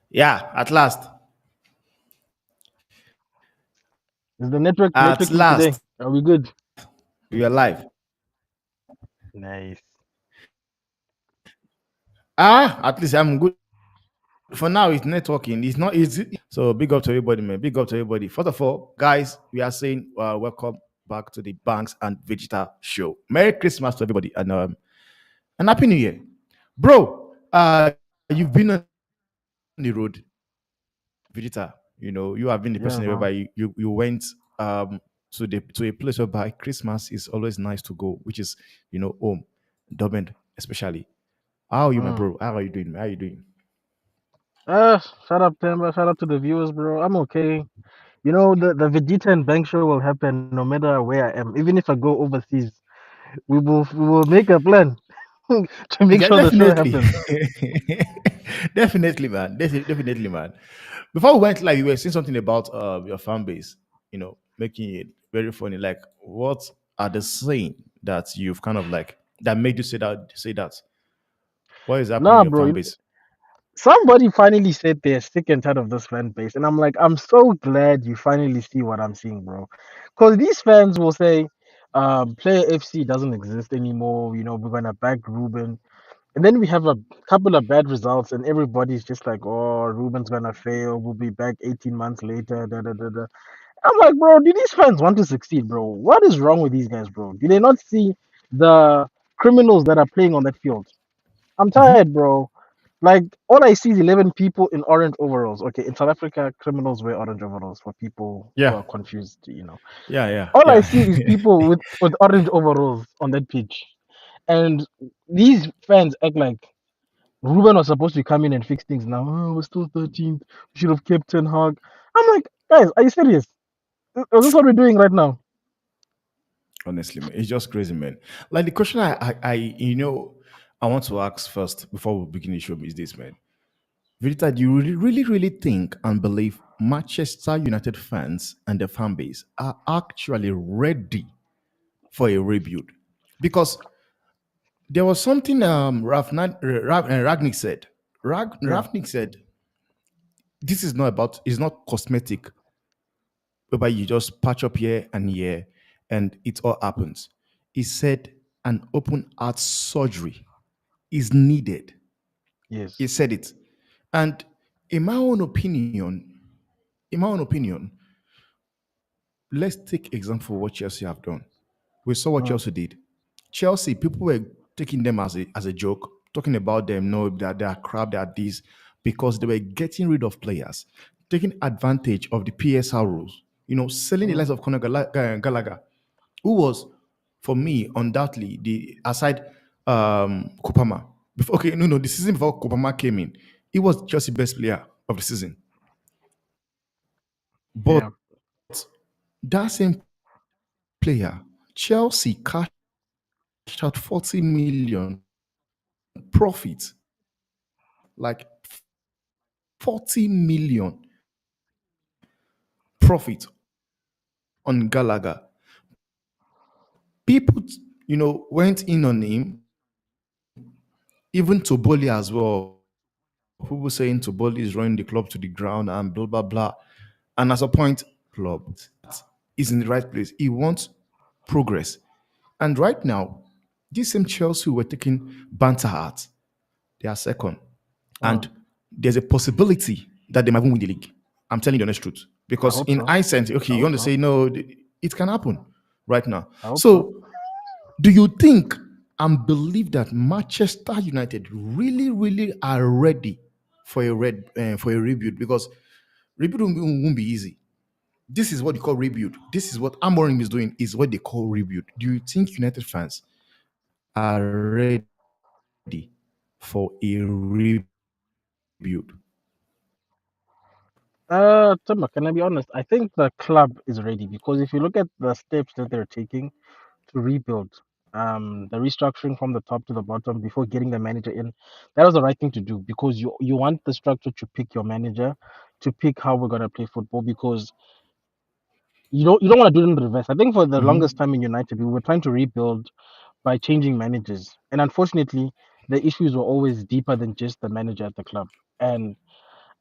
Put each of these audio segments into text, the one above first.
Yeah, at last. Is the network At networking today? last. Are we good? We are live. Nice. At least I'm good. For now, it's networking. It's not easy. So big up to everybody, man. Big up to everybody. First of all, guys, we are saying welcome back to the Banks and Vegeta show. Merry Christmas to everybody and Happy New Year. Bro, you've been on the road, Vegeta. You know, you have been the person whereby Yeah, you bro. went um to a place whereby Christmas is always nice to go, which is, home, Dublin especially. How are you, my Mm. bro? How are you doing? How are you doing? Shout out Temba, shout out to the viewers, bro. I'm okay. You know, the Vegeta and Bank show will happen no matter where I am. Even if I go overseas, we will make a plan to make Yeah, sure the show definitely. happens. Definitely, man. Definitely, man. Before we went live, you were saying something about your fan base, making it very funny. Like, what are the saying that you've kind of like that made you say that? What is happening in Nah, your bro. fan base? Somebody finally said they're sick and tired of this fan base, and I'm like, I'm so glad you finally see what I'm seeing, bro. Because these fans will say, Player FC doesn't exist anymore. You know, we're gonna back Ruben. And then we have a couple of bad results, and everybody's just like, "Oh, Ruben's gonna fail. We'll be back 18 months later." Da, da, da, da. I'm like, bro, do these fans want to succeed, bro? What is wrong with these guys, bro? Do they not see the criminals that are playing on that field? I'm Hmm. tired, bro. Like all I see is 11 people in orange overalls. Okay, in South Africa, criminals wear orange overalls for people who Yeah, are confused. yeah, yeah, All I yeah. see is people with orange overalls on that pitch, and these fans act like Ruben was supposed to come in and fix things now. Oh, we're still 13th. We should have kept Ten Hag. I'm like, guys, are you serious? Is this what we're doing right now? Honestly, man, it's just crazy, man. Like the question I want to ask first before we begin the show is this, man. Vita, do you really think and believe Manchester United fans and the fan base are actually ready for a rebuild? Because there was something Ragnick said. Yeah. Ragnick said, this is not about, it's not cosmetic, whereby you just patch up here and here and it all happens. He said an open heart surgery is needed. Yes. He said it. And in my own opinion, in my own opinion, let's take example of what Chelsea have done. We saw what Mm. Chelsea did. Chelsea, people were taking them as a joke, talking about them, no, that they are crap, they are this, because they were getting rid of players, taking advantage of the PSR rules, selling the Mm. likes of Conor Gallagher, who was, for me, undoubtedly, the aside Kopama. Before, okay, no, the season before Kopama came in, he was Chelsea best player of the season. But Yeah. that same player, Chelsea cashed out 40 million profit, like 40 million profit on Gallagher. People, went in on him, even Toboli as well. People saying Toboli is running the club to the ground and blah blah blah. And as a point, club that is in the right place. He wants progress. And right now, these same Chelsea who were taking banter at, they are second. And Mm. there's a possibility that they might even win the league. I'm telling you the honest truth. I Because hope in so. hindsight, okay, I you hope want to so. say no, it can happen right now. I hope so. So do you think and believe that Manchester United really are ready for a rebuild? Because rebuild won't be easy. This is what they call rebuild. This is what Amorim is doing. Is what they call rebuild. Do you think United fans are ready for a rebuild? Tuma, can I be honest? I think the club is ready because if you look at the steps that they're taking to rebuild, the restructuring from the top to the bottom before getting the manager in, that was the right thing to do because you want the structure to pick your manager, to pick how we're gonna play football because you don't want to do it in reverse. I think for the longest Mhm. time in United, we were trying to rebuild by changing managers, and unfortunately, the issues were always deeper than just the manager at the club. And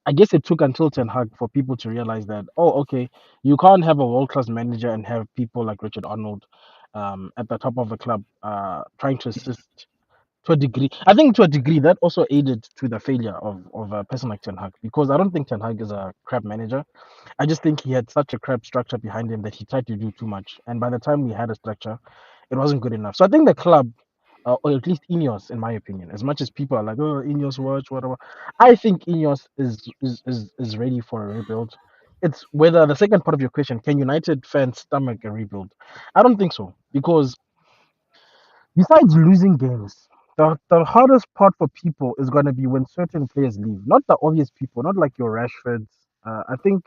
I guess it took until Ten Hag for people to realize that, oh, okay, you can't have a world class manager and have people like Richard Arnold at the top of the club trying to assist to a degree. I think to a degree that also aided to the failure of a person like Ten Hag, because I don't think Ten Hag is a crap manager. I just think he had such a crap structure behind him that he tried to do too much. And by the time we had a structure, it wasn't good enough. So I think the club, or at least Ineos, in my opinion, as much as people are like, oh, Ineos watch, whatever, I think Ineos is ready for a rebuild. It's whether the second part of your question, can United fans stomach a rebuild? I don't think so, because besides losing games, the hardest part for people is going to be when certain players leave. Not the obvious people, not like your Rashfords. I think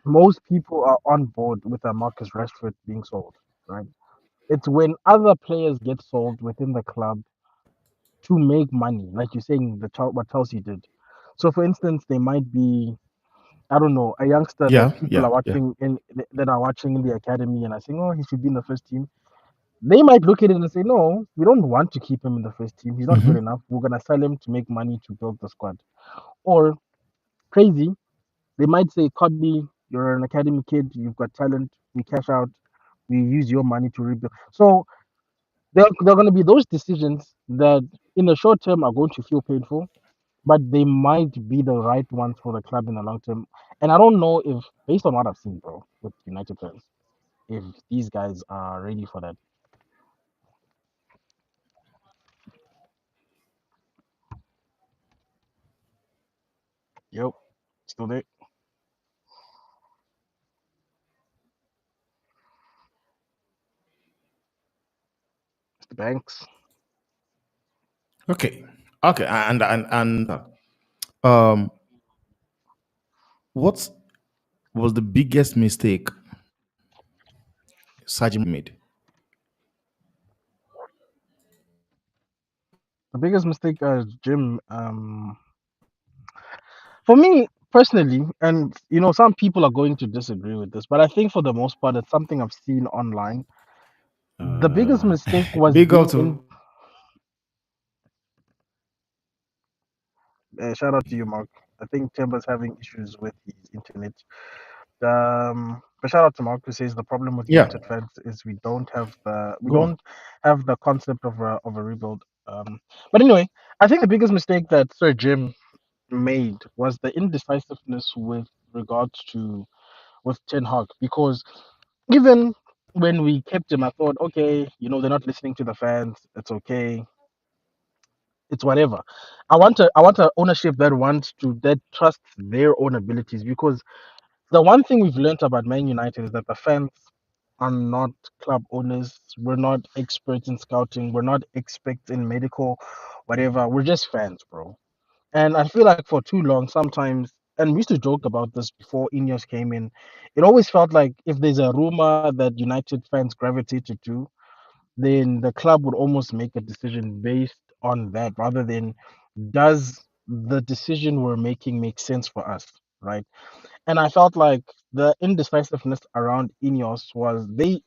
most people are on board with a Marcus Rashford being sold, right? It's when other players get sold within the club to make money, like you're saying, what Chelsea did. So, for instance, they might be, I don't know, a youngster Yeah, that people yeah. are watching in that are watching in the academy and are saying, oh, he should be in the first team. They might look at it and say, no, we don't want to keep him in the first team. He's not good Hmm. enough. We're gonna sell him to make money to build the squad. Or crazy, they might say, Kobbie, you're an academy kid, you've got talent, we cash out, we use your money to rebuild. So there are going to be those decisions that in the short term are going to feel painful, but they might be the right ones for the club in the long term. And I don't know if, based on what I've seen, bro, with United fans, if these guys are ready for that. Yep, still there. Mr. Banks. Okay. Okay. And um, what was the biggest mistake Sajim made? The biggest mistake, Jim, for me personally, and some people are going to disagree with this, but I think for the most part, it's something I've seen online. The biggest Uh, mistake was big up being in. to Shout out to you, Mark. I think Timber's having issues with his internet. But shout out to Mark who says the problem with yeah. United fans is we Go on. don't have the concept of a rebuild. But anyway, I think the biggest mistake that Sir Jim made was the indecisiveness with regards to with Ten Hag, because even when we kept him, I thought, okay, they're not listening to the fans. It's okay. It's whatever. I want a ownership that trusts their own abilities, because the one thing we've learned about Man United is that the fans are not club owners. We're not experts in scouting. We're not experts in medical, whatever. We're just fans, bro. And I feel like for too long, sometimes, and we used to joke about this before Ineos came in, it always felt like if there's a rumor that United fans gravitated to, then the club would almost make a decision based on that rather than does the decision we're making make sense for us, right? And I felt like the indecisiveness around Ineos was they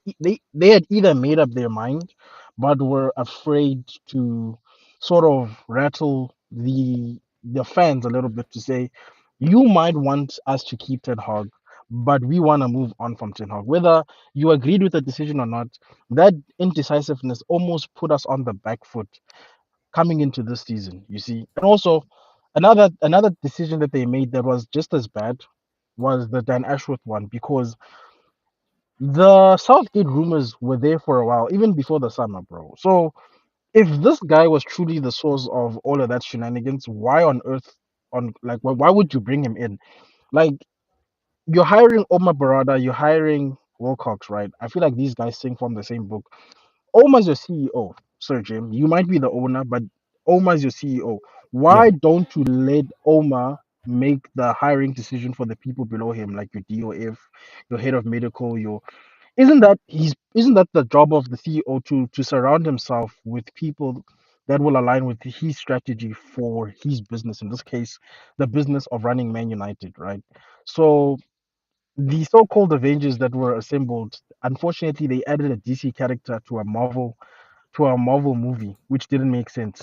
had either made up their mind, but were afraid to sort of rattle the fans a little bit to say, you might want us to keep Ten Hag, but we want to move on from Ten Hag. Whether you agreed with the decision or not, that indecisiveness almost put us on the back foot coming into this season, you see. And also another decision that they made that was just as bad was the Dan Ashworth one, because the Southgate rumors were there for a while, even before the summer, bro. So if this guy was truly the source of all of that shenanigans, why on earth on like why would you bring him in? Like, you're hiring Omar Barada, you're hiring Wilcox, right? I feel like these guys sing from the same book. Omar's your CEO, Sir Jim. You might be the owner, but Omar's your CEO. Yeah. Why don't you let Omar make the hiring decision for the people below him, like your DOF, your head of medical, your isn't that the job of the CEO to surround himself with people that will align with his strategy for his business, in this case, the business of running Man United, right? So the so-called Avengers that were assembled, unfortunately, they added a DC character to a Marvel movie, which didn't make sense.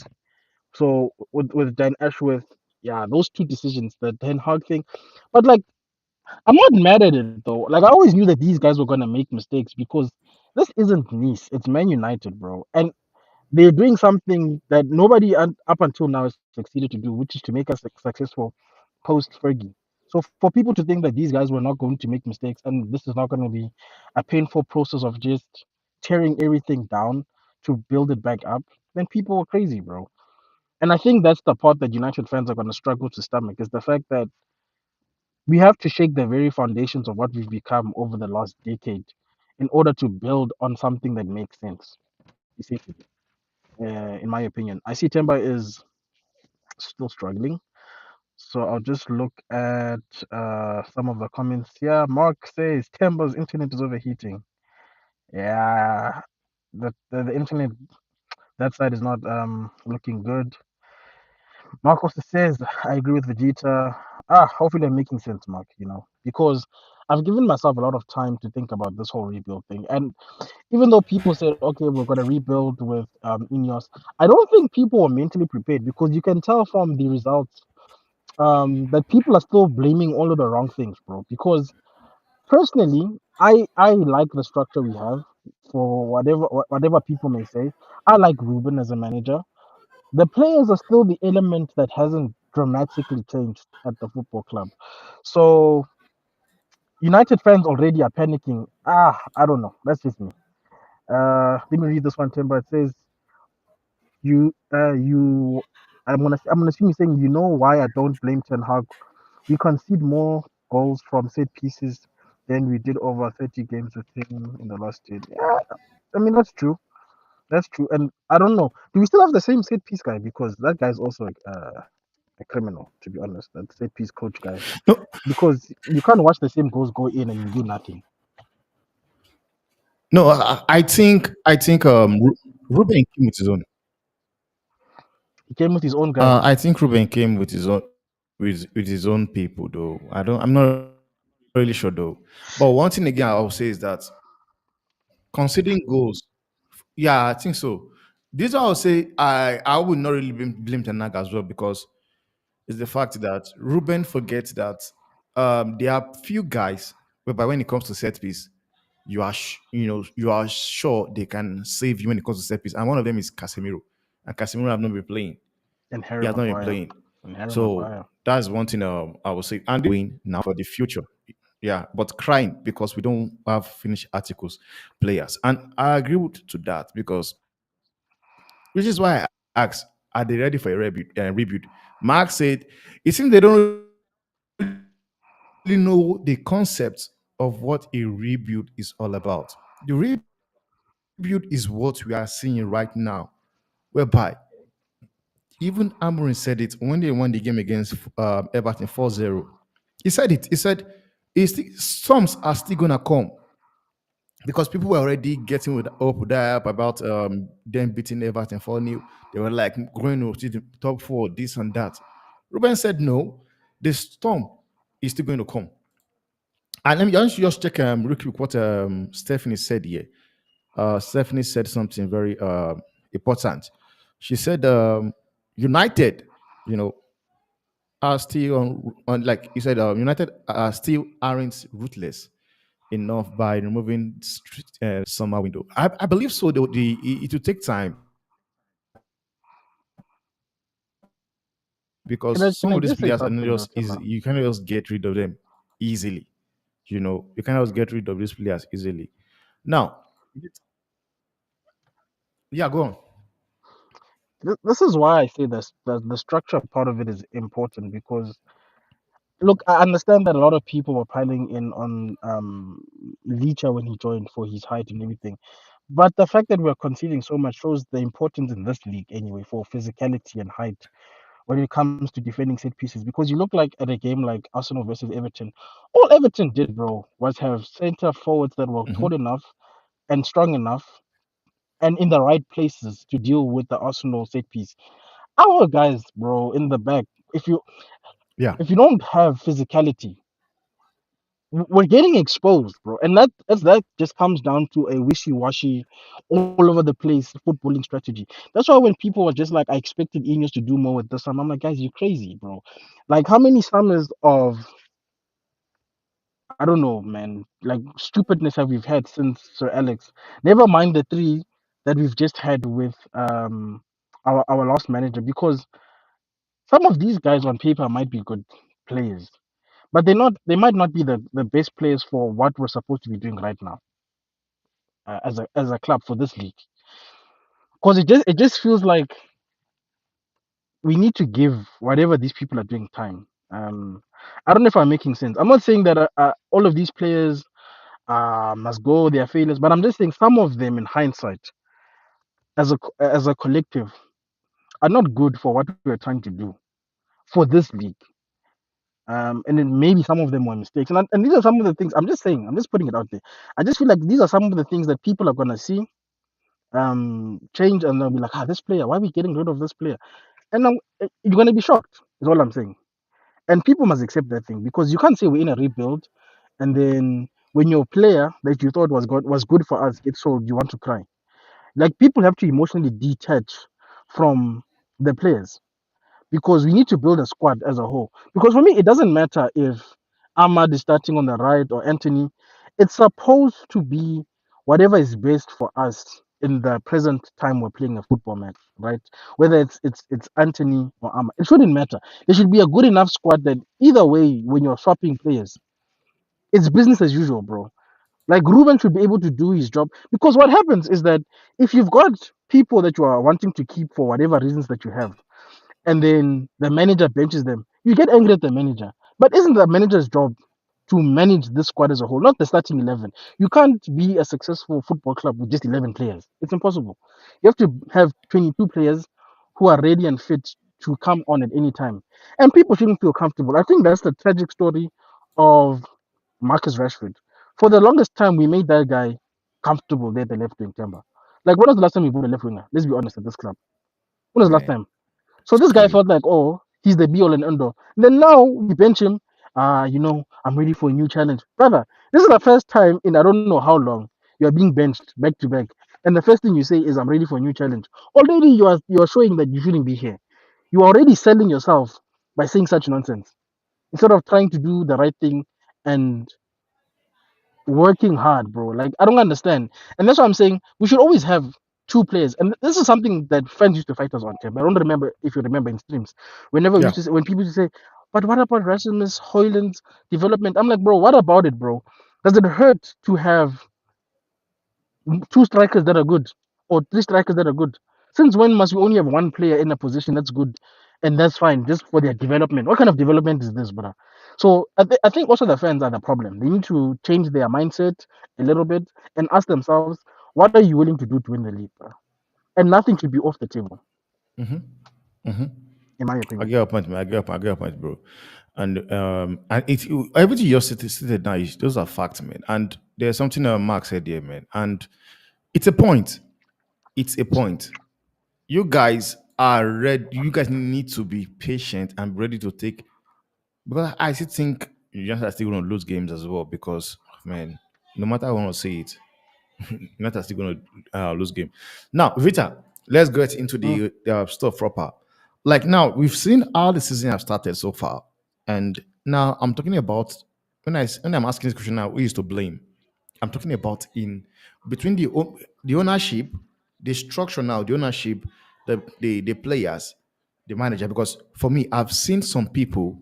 So with Dan Ashworth, Yeah, those two decisions, the Ten Hag thing. But like, I'm not mad at it though. Like, I always knew that these guys were gonna make mistakes because this isn't Nice, it's Man United, bro. And they're doing something that nobody up until now has succeeded to do, which is to make us successful post Fergie. So for people to think that these guys were not going to make mistakes and this is not going to be a painful process of just tearing everything down to build it back up, then people are crazy, bro. And I think that's the part that United fans are going to struggle to stomach is the fact that we have to shake the very foundations of what we've become over the last decade in order to build on something that makes sense. Essentially, in my opinion, I see Temba is still struggling. So I'll just look at some of the comments here. Mark says Temba's internet is overheating. Yeah, the internet that side is not looking good. Mark also says I agree with Vegeta. Hopefully I'm making sense, Mark. Because I've given myself a lot of time to think about this whole rebuild thing, and even though people said, okay, we're gonna rebuild with Ineos, I don't think people were mentally prepared because you can tell from the results that people are still blaming all of the wrong things, bro. Because personally, I like the structure we have for whatever people may say. I like Ruben as a manager. The players are still the element that hasn't dramatically changed at the football club. So United fans already are panicking. I don't know. That's just me. Let me read this one, Timber. It says you. I'm gonna assume you're saying you know why I don't blame Ten Hag. We concede more goals from set pieces than we did over 30 games with him in the last 10. Yeah, I mean that's true. That's true. And I don't know. Do we still have the same set piece guy? Because that guy's also a criminal, to be honest. That set piece coach guy. No, Because you can't watch the same goals go in and you do nothing. no, I think Ruben came with his own. He came with his own guy. I think Ruben came with his own people though. I'm not really sure though. But one thing again I'll say is that conceding goals, yeah, I think so. This I will say I would not really blame Tenaga as well because it's the fact that Ruben forgets that there are few guys whereby when it comes to set piece, you are sure they can save you when it comes to set piece. And one of them is Casemiro. And Casemiro have not been playing. And He Harry has not been Maguire. playing. And Harry So Maguire. that's one thing I would say. And win now for the future. Yeah, but crying because we don't have finished articles players. And I agree to that because which is why I asked, are they ready for a rebuild? Mark said, it seems they don't really know the concept of what a rebuild is all about. The rebuild is what we are seeing right now, whereby even Amorim said it when they won the game against Everton 4-0. He said it. Storms are still gonna come because people were already getting with that up about them beating Everton 4-0. They were like going to the top four, this and that. Ruben said no, the storm is still going to come. And let me just check real quick what Stephanie said here. Stephanie said something very important. She said United, you know, are still on like you said, United are still aren't ruthless enough by removing summer window. I believe so. It will take time because some of these players are not just easy. You cannot just get rid Can of I them just say something though, easily. Timber? You cannot just get rid of these players easily. Now, yeah, go on. This is why I say this. The structure part of it is important because look, I understand that a lot of people were piling in on Licha when he joined for his height and everything. But the fact that we're conceding so much shows the importance in this league anyway for physicality and height when it comes to defending set pieces. Because you look like at a game like Arsenal versus Everton, all Everton did, bro, was have center forwards that were tall enough and strong enough and in the right places to deal with the Arsenal set piece. Our guys, bro, in the back, if you Yeah. if you don't have physicality, we're getting exposed, bro, and that just comes down to a wishy-washy, all over the place footballing strategy. That's why when people are just like, I expected Ineos to do more with this time, I'm like, guys, you're crazy, bro. Like, how many summers of, I don't know, man, like stupidness have we've had since Sir Alex? Never mind the three that we've just had with our last manager, because some of these guys on paper might be good players, but they might not be the best players for what we're supposed to be doing right now, as a club for this league. Because it just feels like we need to give whatever these people are doing time. I don't know if I'm making sense. I'm not saying that all of these players must go, they are failures, but I'm just saying some of them, in hindsight, as a collective, are not good for what we're trying to do for this league. And then maybe some of them were mistakes, and these are some of the things I'm just saying. I'm just putting it out there. I just feel like these are some of the things that people are gonna see change, and they'll be like, this player, why are we getting rid of this player? And now you're gonna be shocked. Is all I'm saying. And people must accept that thing, because you can't say we're in a rebuild, and then when your player that you thought was good for us gets sold, you want to cry. Like, people have to emotionally detach from the players, because we need to build a squad as a whole. Because for me, it doesn't matter if Ahmad is starting on the right or Anthony. It's supposed to be whatever is best for us in the present time we're playing a football match, right? Whether it's Anthony or Ahmad, it shouldn't matter. There should be a good enough squad that either way, when you're swapping players, it's business as usual, bro. Like, Ruben should be able to do his job, because what happens is that if you've got people that you are wanting to keep for whatever reasons that you have, and then the manager benches them, you get angry at the manager. But isn't the manager's job to manage this squad as a whole, not the starting 11? You can't be a successful football club with just 11 players. It's impossible. You have to have 22 players who are ready and fit to come on at any time. And people shouldn't feel comfortable. I think that's the tragic story of Marcus Rashford. For the longest time, we made that guy comfortable there, the left wing timber. Like, when was the last time we bought a left winger? Let's be honest, at this club. When was the last Man, time? So it's this guy crazy. felt like, oh, he's the be all and end all. Then now we bench him. I'm ready for a new challenge, brother. This is the first time in I don't know how long you are being benched back to back, and the first thing you say is, "I'm ready for a new challenge." Already you are showing that you shouldn't be here. You are already selling yourself by saying such nonsense instead of trying to do the right thing and working hard, bro. Like, I don't understand, and that's why I'm saying we should always have two players. And this is something that fans used to fight us on. Tim. I don't remember if you remember in streams. Whenever we Yeah. used to say, when people used to say, "But what about Rasmus Hoyland's development?" I'm like, bro, what about it, bro? Does it hurt to have two strikers that are good, or three strikers that are good? Since when must we only have one player in a position that's good, and that's fine just for their development? What kind of development is this, brother? So I think also the fans are the problem. They need to change their mindset a little bit and ask themselves, what are you willing to do to win the league, bro? And nothing should be off the table, in my I opinion. get your point, man. I get your point, bro. And it's everything you just stated now. Those are facts, man. And there's something Mark said there, man. And it's a point. It's a point. You guys are ready. You guys need to be patient and ready to take. Because I still think you just are still going to lose games as well. Because man, no matter how I want to say it, United are still going to lose game. Now, Vita, let's get into Mm, the stuff proper. Like now, we've seen how the season have started so far, and now I'm talking about when I'm asking this question now, who is to blame? I'm talking about in between the ownership, the structure now, the ownership, the players, the manager. Because for me, I've seen some people,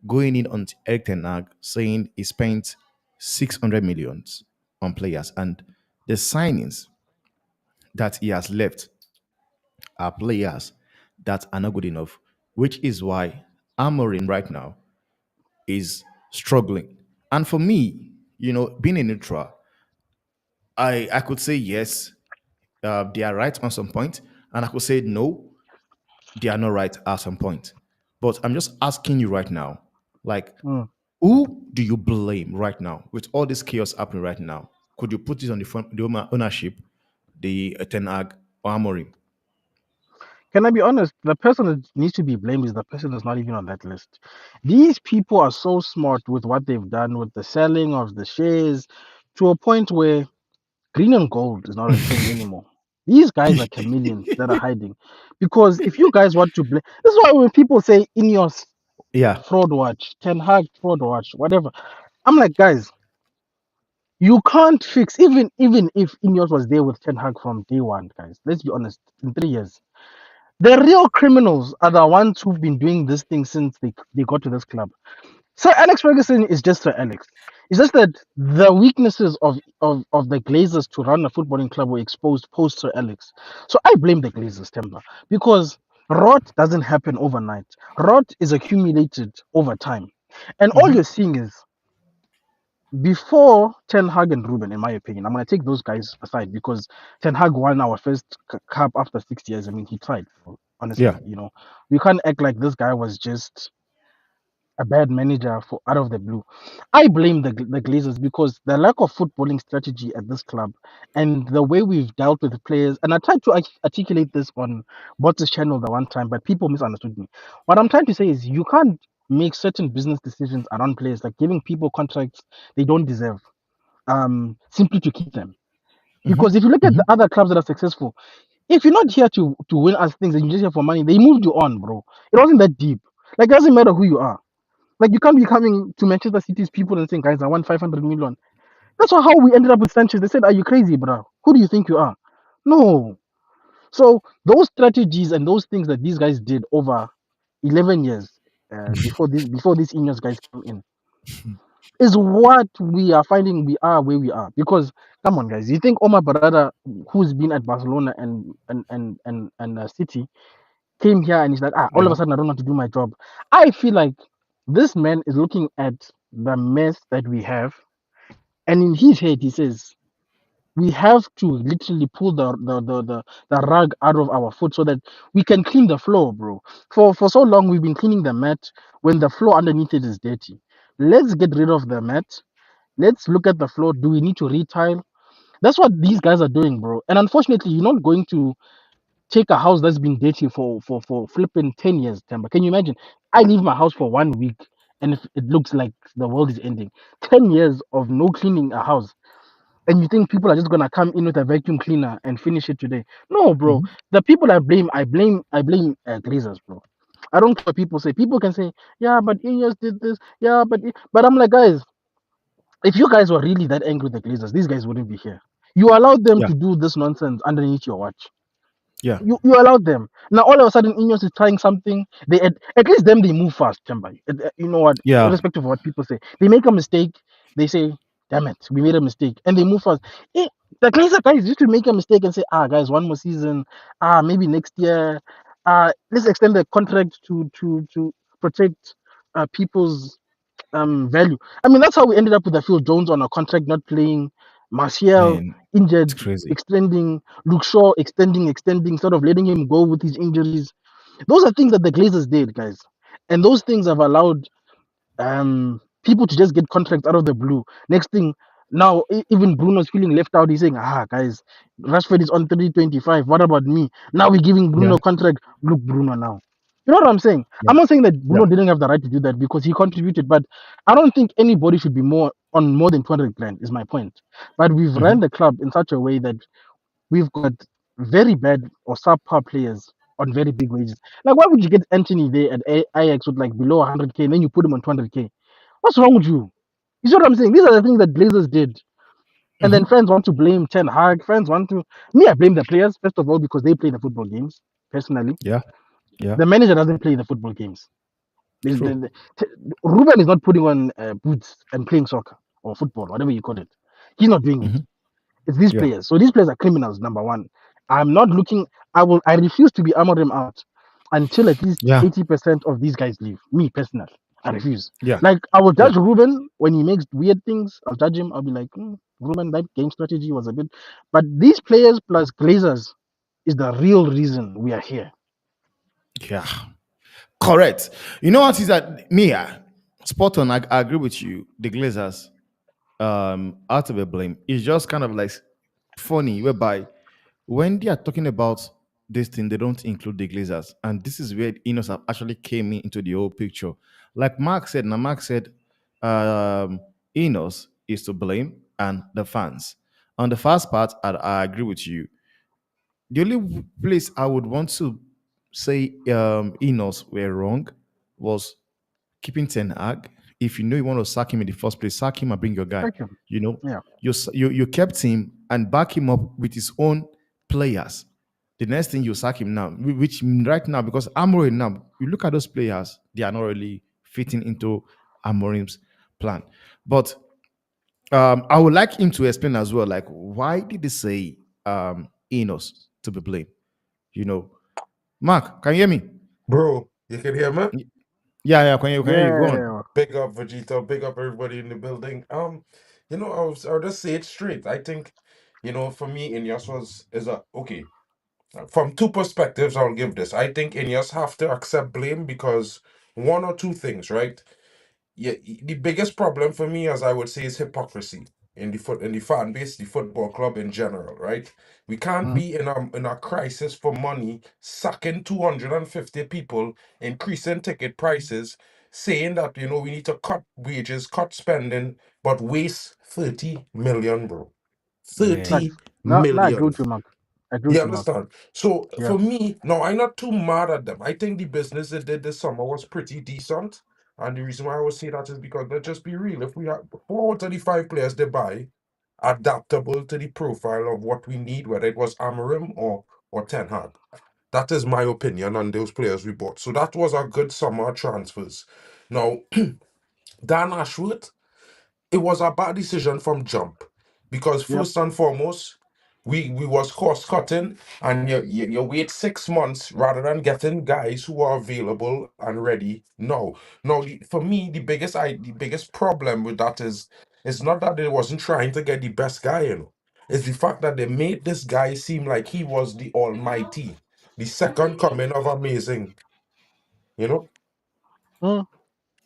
going in on Eric Ten Hag saying he spent 600 millions on players, and the signings that he has left are players that are not good enough, which is why Amorim right now is struggling. And for me, being a neutral, I could say yes, they are right on some point, and I could say no, they are not right at some point. But I'm just asking you right now, like, mm. who do you blame right now with all this chaos happening right now? Could you put it on the ownership, the Ten Hag or Amorim? Can I be honest? The person that needs to be blamed is the person that's not even on that list. These people are so smart with what they've done with the selling of the shares to a point where green and gold is not a thing anymore. These guys are chameleons that are hiding. Because if you guys want to blame, this is why when people say Ineos Yeah. fraud watch, Ten Hag fraud watch, whatever, I'm like, guys, you can't fix even if Ineos was there with Ten Hag from day one, guys. Let's be honest. In 3 years, the real criminals are the ones who've been doing this thing since they got to this club. Sir Alex Ferguson is just Sir Alex. It's just that the weaknesses of the Glazers to run a footballing club were exposed post Sir Alex. So I blame the Glazers, Temba, because rot doesn't happen overnight. Rot is accumulated over time. And all Mhm. you're seeing is before Ten Hag and Ruben, in my opinion, I'm going to take those guys aside because Ten Hag won our first cup after 6 years. I mean, he tried, honestly. Yeah. We can't act like this guy was just a bad manager for out of the blue. I blame the Glazers because the lack of footballing strategy at this club and the way we've dealt with the players. And I tried to articulate this on Bot's channel the one time, but people misunderstood me. What I'm trying to say is you can't make certain business decisions around players, like giving people contracts they don't deserve, simply to keep them. Hmm. Because if you look at the Hmm. other clubs that are successful, if you're not here to win us things and you're just here for money, they moved you on, bro. It wasn't that deep. Like, it doesn't matter who you are. Like, you can't be coming to Manchester City's people and saying, guys, I want 500 million. That's how we ended up with Sanchez. They said, are you crazy, bro? Who do you think you are? No. So those strategies and those things that these guys did over 11 years before these Ineos guys came in is what we are finding we are where we are. Because come on, guys, you think Omar Barada, who's been at Barcelona and City, came here and he's like, all of a Yeah. sudden I don't want to do my job. I feel like this man is looking at the mess that we have, and in his head he says we have to literally pull the rug out of our foot so that we can clean the floor, bro. For so long we've been cleaning the mat when the floor underneath it is dirty. Let's get rid of the mat. Let's look at the floor. Do we need to retile? That's what these guys are doing, bro. And unfortunately, you're not going to take a house that's been dirty for flipping 10 years, Temba. Can you imagine? I leave my house for 1 week and if it looks like the world is ending. 10 years of no cleaning a house. And you think people are just gonna come in with a vacuum cleaner and finish it today? No, bro. Hmm. The people I blame Glazers, bro. I don't care what people say. People can say, yeah, but Ineos did this. Yeah, but I'm like, guys, if you guys were really that angry with the Glazers, these guys wouldn't be here. You allowed them Yeah. to do this nonsense underneath your watch. Yeah. You allowed them. Now all of a sudden Ineos is trying something. They at least them they move fast, Chamba. You know what? Yeah. Irrespective of what people say, they make a mistake. They say, "Damn it, we made a mistake," and they move fast. Eh, the guys used to make a mistake and say, guys, one more season. Maybe next year. Let's extend the contract to protect people's value. I mean, that's how we ended up with the Phil Jones on a contract not playing, Martial Man, it's injured, crazy. extending, Luke Shaw extending, sort of letting him go with his injuries. Those are things that the Glazers did, guys, and those things have allowed people to just get contracts out of the blue. Next thing. Now, even Bruno's feeling left out. He's saying, guys, Rashford is on 325. What about me? Now we're giving Yeah. Bruno contract. Look, Bruno now. You know what I'm saying? Yeah. I'm not saying that Yeah. Bruno didn't have the right to do that because he contributed, but I don't think anybody should be more than 200 grand, is my point. But we've ran Hmm. the club in such a way that we've got very bad or subpar players on very big wages. Like, why would you get Anthony there at Ajax with like below 100K and then you put him on 200K? What's wrong with you? You see what I'm saying? These are the things that Glazers did. And then Hmm. fans want to blame Ten Hag. Fans want to. Me, I blame the players, first of all, because they play the football games, personally. Yeah. Yeah. The manager doesn't play the football games. There's True. Ruben is not putting on boots and playing soccer or football, whatever you call it. He's not doing it. Hmm. It's these Yeah. players. So these players are criminals, number one. I'm not looking. I refuse to be Amorim out until at least Yeah. 80% of these guys leave. Me personally, I refuse. Yeah. Like, I will Yeah. judge Ruben when he makes weird things. I'll judge him. I'll be like, Ruben, that game strategy was a bit. But these players plus Glazers is the real reason we are here. Yeah. Correct. You know what is that? Mia, spot on. I agree with you. The Glazers, out of a blame. It's just kind of like funny, whereby when they are talking about this thing, they don't include the Glazers. And this is where Ineos have actually came into the whole picture. Like Mark said, now Mark said Ineos is to blame and the fans. On the first part, I agree with you. The only place I would want to say Ineos were wrong was keeping Ten Hag. If you know you want to sack him in the first place, sack him and bring your guy. Thank you. You know, Yeah. you kept him and back him up with his own players. The next thing you sack him now, which right now, because Amorim now, you look at those players, they are not really fitting into Amorim's plan. But I would like him to explain as well, like why did they say Enos to be blamed? You know, Mark, can you hear me? Bro, you can hear me? Yeah, yeah, can you hear you? Go on. Yeah. Big up Vegeta, big up everybody in the building. I'll just say it straight. I think, for me, Ineos is a okay. From two perspectives, I'll give this. I think Ineos have to accept blame because one or two things, right? Yeah, the biggest problem for me, as I would say, is hypocrisy in the fan base, the football club in general, right? We can't Mhm. be in a crisis for money, sacking 250 people, increasing ticket prices, saying that we need to cut wages, cut spending, but waste 30 million, bro. Man. 30 Facts. No, I agree million. with you, Mark. I agree You with you, Mark. understand? So Yeah. for me, no, I'm not too mad at them. I think the business they did this summer was pretty decent. And the reason why I would say that is because let's just be real. If we have 4 out of the 5 players they buy adaptable to the profile of what we need, whether it was Amarim or Ten Hag. That is my opinion on those players we bought. So that was a good summer transfers. Now, Dan Ashworth, it was a bad decision from jump because Yep. first and foremost we was cost cutting and you wait 6 months rather than getting guys who are available and ready now. For me the biggest problem with that is it's not that they wasn't trying to get the best guy, it's the fact that they made this guy seem like he was the almighty, the second coming of amazing, you know Mm,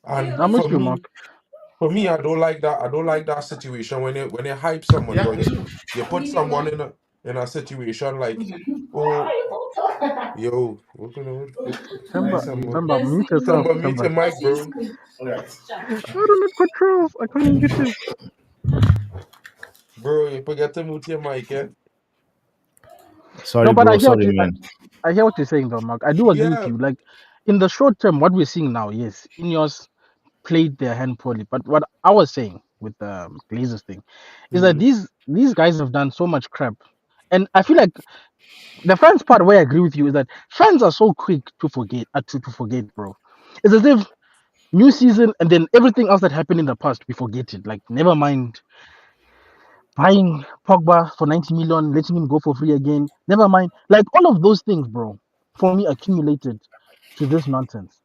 and I'm with you, Mark. for me, I don't like that. I don't like that situation when you hype someone, bro. You put someone in a situation like, oh, yo, what gonna Temba, December? Temba, mute yourself, December, mute Temba. your mic, bro. All right. I don't have controls. I can't mute this. Bro, you forget to mute your mic, yeah? Sorry, No, but bro. Sorry, man. I hear what you're saying, though, Mark. I do agree with Yeah. you. Like in the short term, what we're seeing now, yes, Ineos played their hand poorly. But what I was saying with the Glazers thing is that Mhm. these guys have done so much crap, and I feel like the fans part where I agree with you is that fans are so quick to forget, to forget, bro. It's as if new season and then everything else that happened in the past we forget it. Like never mind buying Pogba for 90 million, letting him go for free again. Never mind. Like all of those things, bro, for me accumulated to this nonsense.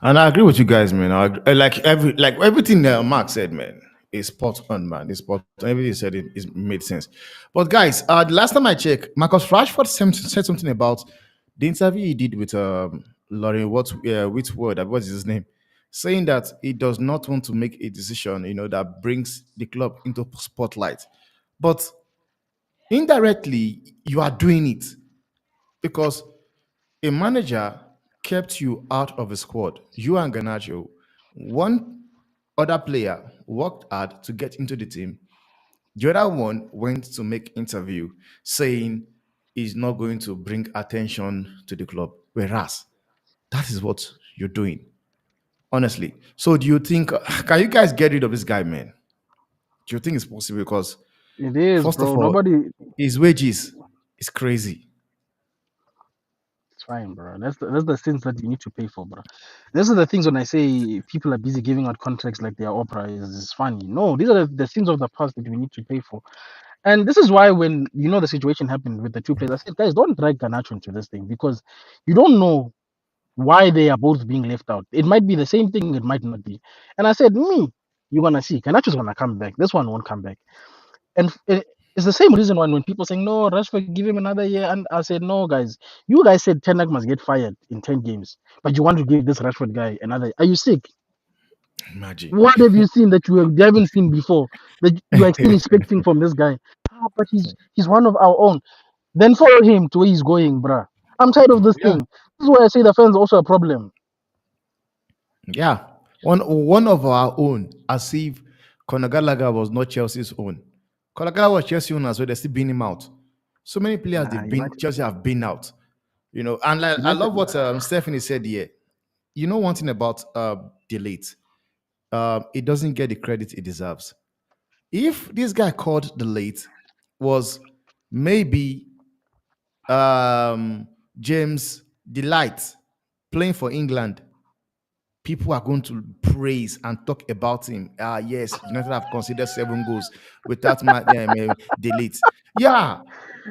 And I agree with you guys, man. Like everything that Mark said, man, is spot on, man. It's spot on. Everything he said it made sense. But guys, the last time I checked, Marcus Rashford said something about the interview he did with Lauren Whitworth, what's his name, saying that he does not want to make a decision, that brings the club into spotlight. But indirectly, you are doing it because a manager kept you out of the squad. You and Garnacho, one other player worked hard to get into the team. The other one went to make interview saying he's not going to bring attention to the club. Whereas that is what you're doing, honestly. So do you think can you guys get rid of this guy, man? Do you think it's possible? Because It is, first of bro. all, Nobody. his wages is crazy. It's fine, bro. That's the things that you need to pay for, bro. These are the things when I say people are busy giving out contracts like they're opera is funny. No, these are the things of the past that we need to pay for. And this is why when the situation happened with the two players, I said, guys, don't drag Ganacho into this thing because you don't know why they are both being left out. It might be the same thing, it might not be. And I said, you're gonna see. Ganacho's gonna come back. This one won't come back. And it's the same reason why when people saying no, Rashford give him another year, and I said no, guys. You guys said Ten Hag must get fired in 10 games, but you want to give this Rashford guy another? Are you sick? Imagine. What have you seen that you haven't seen before that you are still expecting from this guy? Ah, but he's one of our own. then follow him to where he's going, bruh. I'm tired of this Yeah. thing. This is why I say the fans are also a problem. Yeah. One of our own, as if Conor Gallagher was not Chelsea's own. Conor Gallagher was Chelsea's own as well. They're still being him out. So many players Nah, they've been United, Chelsea have been out. And like, I United, love what Stephanie said here. You know one thing about Delete, it doesn't get the credit it deserves. If this guy called Delete was maybe James Delight playing for England, people are going to praise and talk about him. Ah, yes, United have considered 7 goals without Delete. Yeah,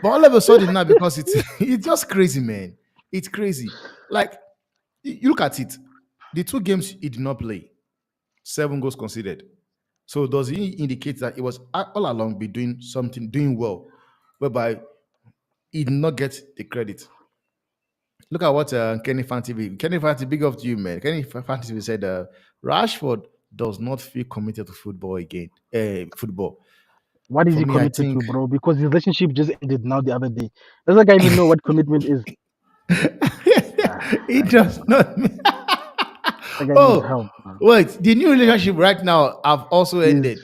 but all of a sudden now, because it's it's just crazy, man. It's crazy. Like you look at it, the 2 games he did not play, 7 goals conceded. So does he indicate that it was all along be doing something, doing well, whereby he did not get the credit? Look at what Kenny Fan big up to you, man. Kenny Fan said, Rashford does not feel committed to football again. Football. what is For he me, I committed to, think bro? Because his relationship just ended now the other day. Does that guy even know what commitment is? Ah, he does not. that guy needs Oh, help, man. wait. The new relationship right now have also Is ended.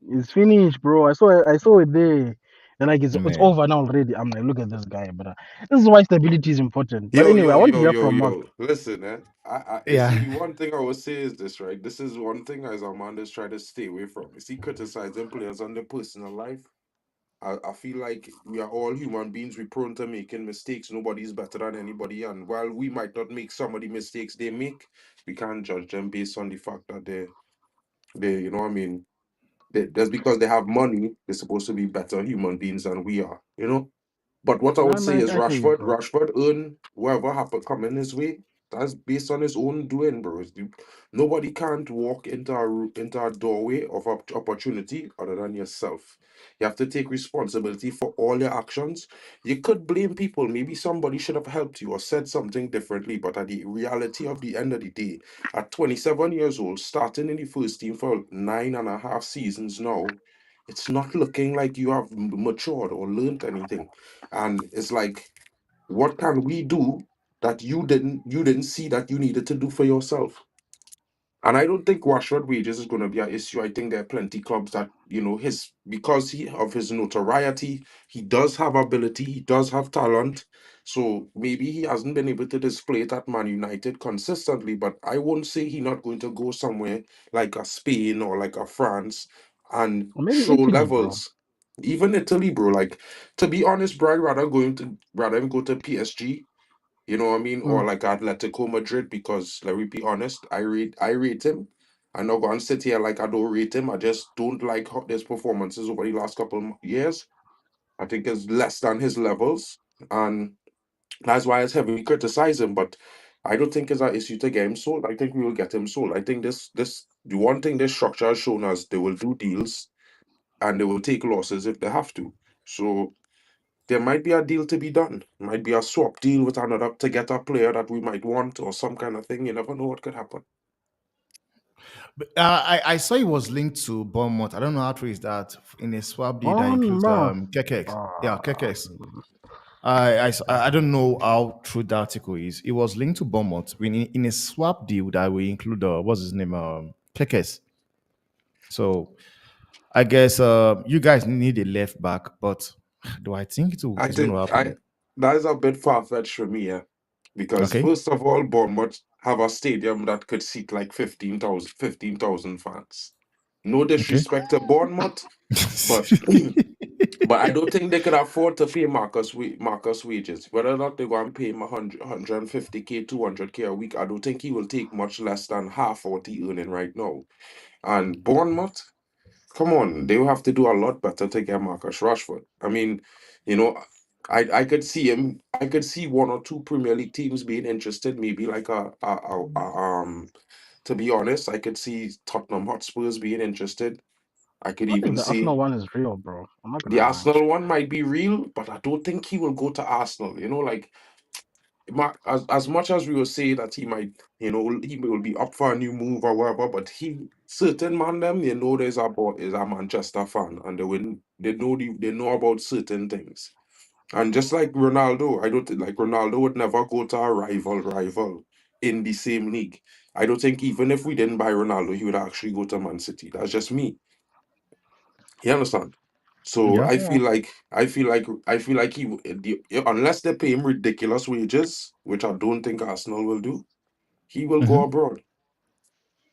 is finished, bro. I saw it there. They're like it's Man. over now already. I'm like, look at this guy, but this is why stability is important. But Yo, anyway, I yo, want to yo, hear yo, from Mark. yo. Listen, I Yeah. see one thing I would say is this, right? This is one thing as Amanda's trying to stay away from. Is he criticizing players on their personal life? I feel like we are all human beings. We're prone to making mistakes. Nobody's better than anybody. And while we might not make some of the mistakes they make, we can't judge them based on the fact that they you know what I mean? Just because they have money, they're supposed to be better human beings than we are, you know? But what I would Man, say is I hear you, bro. Rashford earned whatever happened coming his way. That's based on his own doing, bro. Nobody can't walk into into a doorway of opportunity other than yourself. You have to take responsibility for all your actions. You could blame people. Maybe somebody should have helped you or said something differently. But at the reality of the end of the day, at 27 years old, starting in the first team for 9.5 seasons now, it's not looking like you have matured or learned anything. And it's like, what can we do that you didn't see that you needed to do for yourself? And I don't think Rashford wages is going to be an issue. I think there are plenty clubs that, his because of his notoriety, he does have ability, he does have talent. So maybe he hasn't been able to display it at Man United consistently, but I won't say he's not going to go somewhere like a Spain or like a France and Or maybe show Italy, bro. levels. Even Italy, bro. Like, to be honest, bro, rather him go to PSG, you know what I mean? Or Mm. like Atletico Madrid, because let me be honest, I rate him. I'm not gonna sit here like I don't rate him. I just don't like his performances over the last couple of years. I think it's less than his levels, and that's why it's heavily criticized him. But I don't think it's an issue to get him sold. I think we will get him sold. I think this the one thing this structure has shown us, they will do deals and they will take losses if they have to. So there might be a deal to be done. Might be a swap deal with another to get a player that we might want or some kind of thing. You never know what could happen. But, I saw he was linked to Bournemouth. I don't know how true is that in a swap deal that includes Bournemouth. Kekex. Yeah, Ah, Kekex. I don't know how true the article is. It was linked to Bournemouth in a swap deal that will include what's his name, Kekes. So I guess you guys need a left back, but do I think I it's going to think I happen? that is a bit far fetched for me, yeah. Because Okay. first of all, Bournemouth have a stadium that could seat like 15,000 fans. No Okay. disrespect to Bournemouth, but but I don't think they could afford to pay Marcus wages. Whether or not they go and pay him 150K, 200K a week, I don't think he will take much less than half what he earning right now. And Bournemouth, come on, they will have to do a lot better to get Marcus Rashford. I mean, you know, I could see him. I could see one or two Premier League teams being interested. Maybe like To be honest, I could see Tottenham Hotspurs being interested. I could I think even the Arsenal see one is real, bro. I'm not the gonna lie. Arsenal one might be real, but I don't think he will go to Arsenal. Like as much as we will say that he might, he will be up for a new move or whatever, but he certain man them there's a Manchester fan and they know about certain things. And just like Ronaldo, I don't think like Ronaldo would never go to a rival in the same league. I don't think even if we didn't buy Ronaldo, he would actually go to Man City. That's just me. You understand? So Yeah. Yeah. I feel like unless they pay him ridiculous wages, which I don't think Arsenal will do, he will go Mm-hmm. abroad.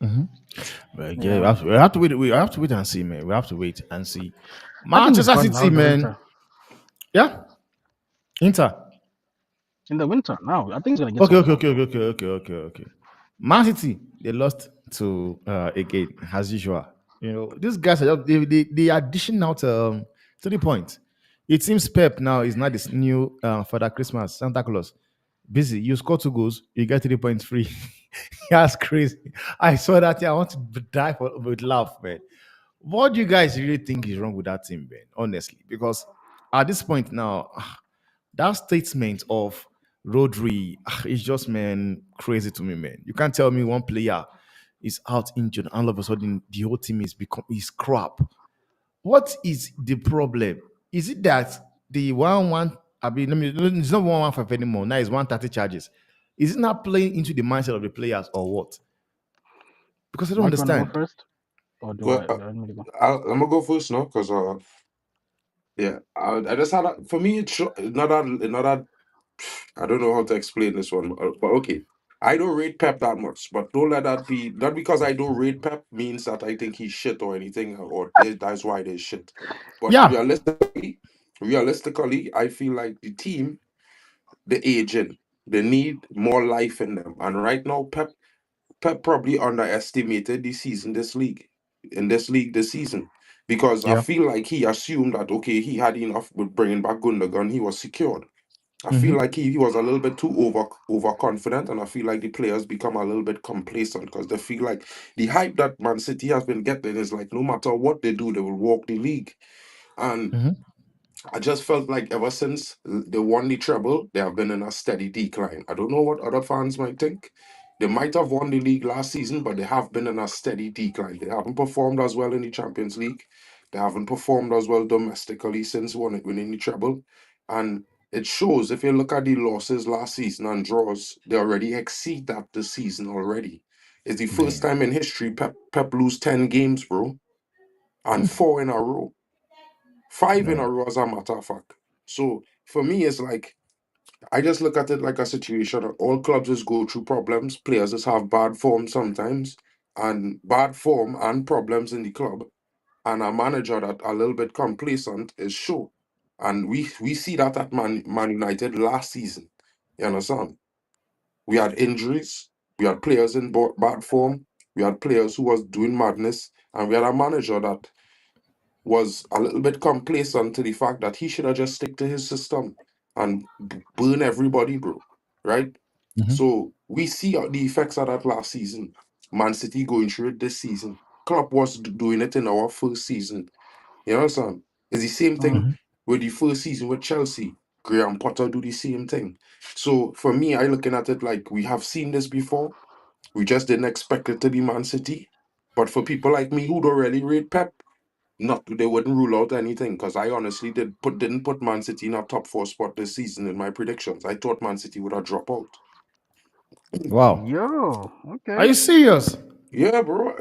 Mm-hmm. Well, yeah, Yeah. we have to wait. We have to wait and see, man. We have to wait and see. I think it's Manchester gone now City, in the man. winter. Yeah. Inter. In the winter now. I think it's gonna get Okay, sold okay, now. okay, okay, okay, okay, okay, okay. Man City, they lost to again as usual. You know, these guys are just, they are dishing out 3 points. It seems Pep now is not this new Father Christmas Santa Claus. Busy, you score 2 goals, you get 3 points free. That's crazy. I saw that. Yeah, I want to die with laugh, man. What do you guys really think is wrong with that team, man? Honestly, because at this point now, that statement of Rodri is just, man, crazy to me, man. You can't tell me one player is out injured and all of a sudden the whole team is crap. What is the problem? Is it that the 1-1, I mean, it's not 1-1-5 anymore. Now it's 130 charges. Is it not playing into the mindset of the players or what? Because I don't Mike, you wanna go understand. first? Or do Well, I do I need to go? I'm gonna go first now because yeah, I just had for me it's not that I don't know how to explain this one, but okay. I don't rate Pep that much, but don't let that be. Not because I don't rate Pep means that I think he's shit or anything, or that's why they're shit. But Yeah. realistically, I feel like the team, the aging, they need more life in them. And right now, Pep probably underestimated this league this season, because I Yeah. feel like he assumed that okay, he had enough with bringing back Gundogan, he was secured. I feel Mm-hmm. like he was a little bit too overconfident, and I feel like the players become a little bit complacent because they feel like the hype that Man City has been getting is like no matter what they do, they will walk the league. And Mm-hmm. I just felt like ever since they won the treble, they have been in a steady decline. I don't know what other fans might think. They might have won the league last season, but they have been in a steady decline. They haven't performed as well in the Champions League. They haven't performed as well domestically since winning the treble. And it shows if you look at the losses last season and draws, they already exceed that this season already. It's the first Man. time in history Pep lose 10 games, bro, and four in a row. Five in a Man. row, as a matter of fact. So for me, it's like I just look at it like a situation. All clubs just go through problems. Players just have bad form sometimes, and bad form and problems in the club. And a manager that a little bit complacent is show. And we see that at Man United last season. You understand? We had injuries. We had players in bad form. We had players who was doing madness, and we had a manager that was a little bit complacent to the fact that he should have just stick to his system and burn everybody, bro. Right? Mm-hmm. So we see the effects of that last season. Man City going through it this season. Klopp was doing it in our first season. You understand? It's the same Mm. thing with the first season with Chelsea. Graham Potter do the same thing. So for me, I looking at it like we have seen this before. We just didn't expect it to be Man City. But for people like me who don't really rate Pep, not they wouldn't rule out anything because I honestly didn't put Man City in a top 4 spot this season in my predictions. I thought Man City would have dropped out. Wow. Yo, Are okay. you serious? Yeah, bro.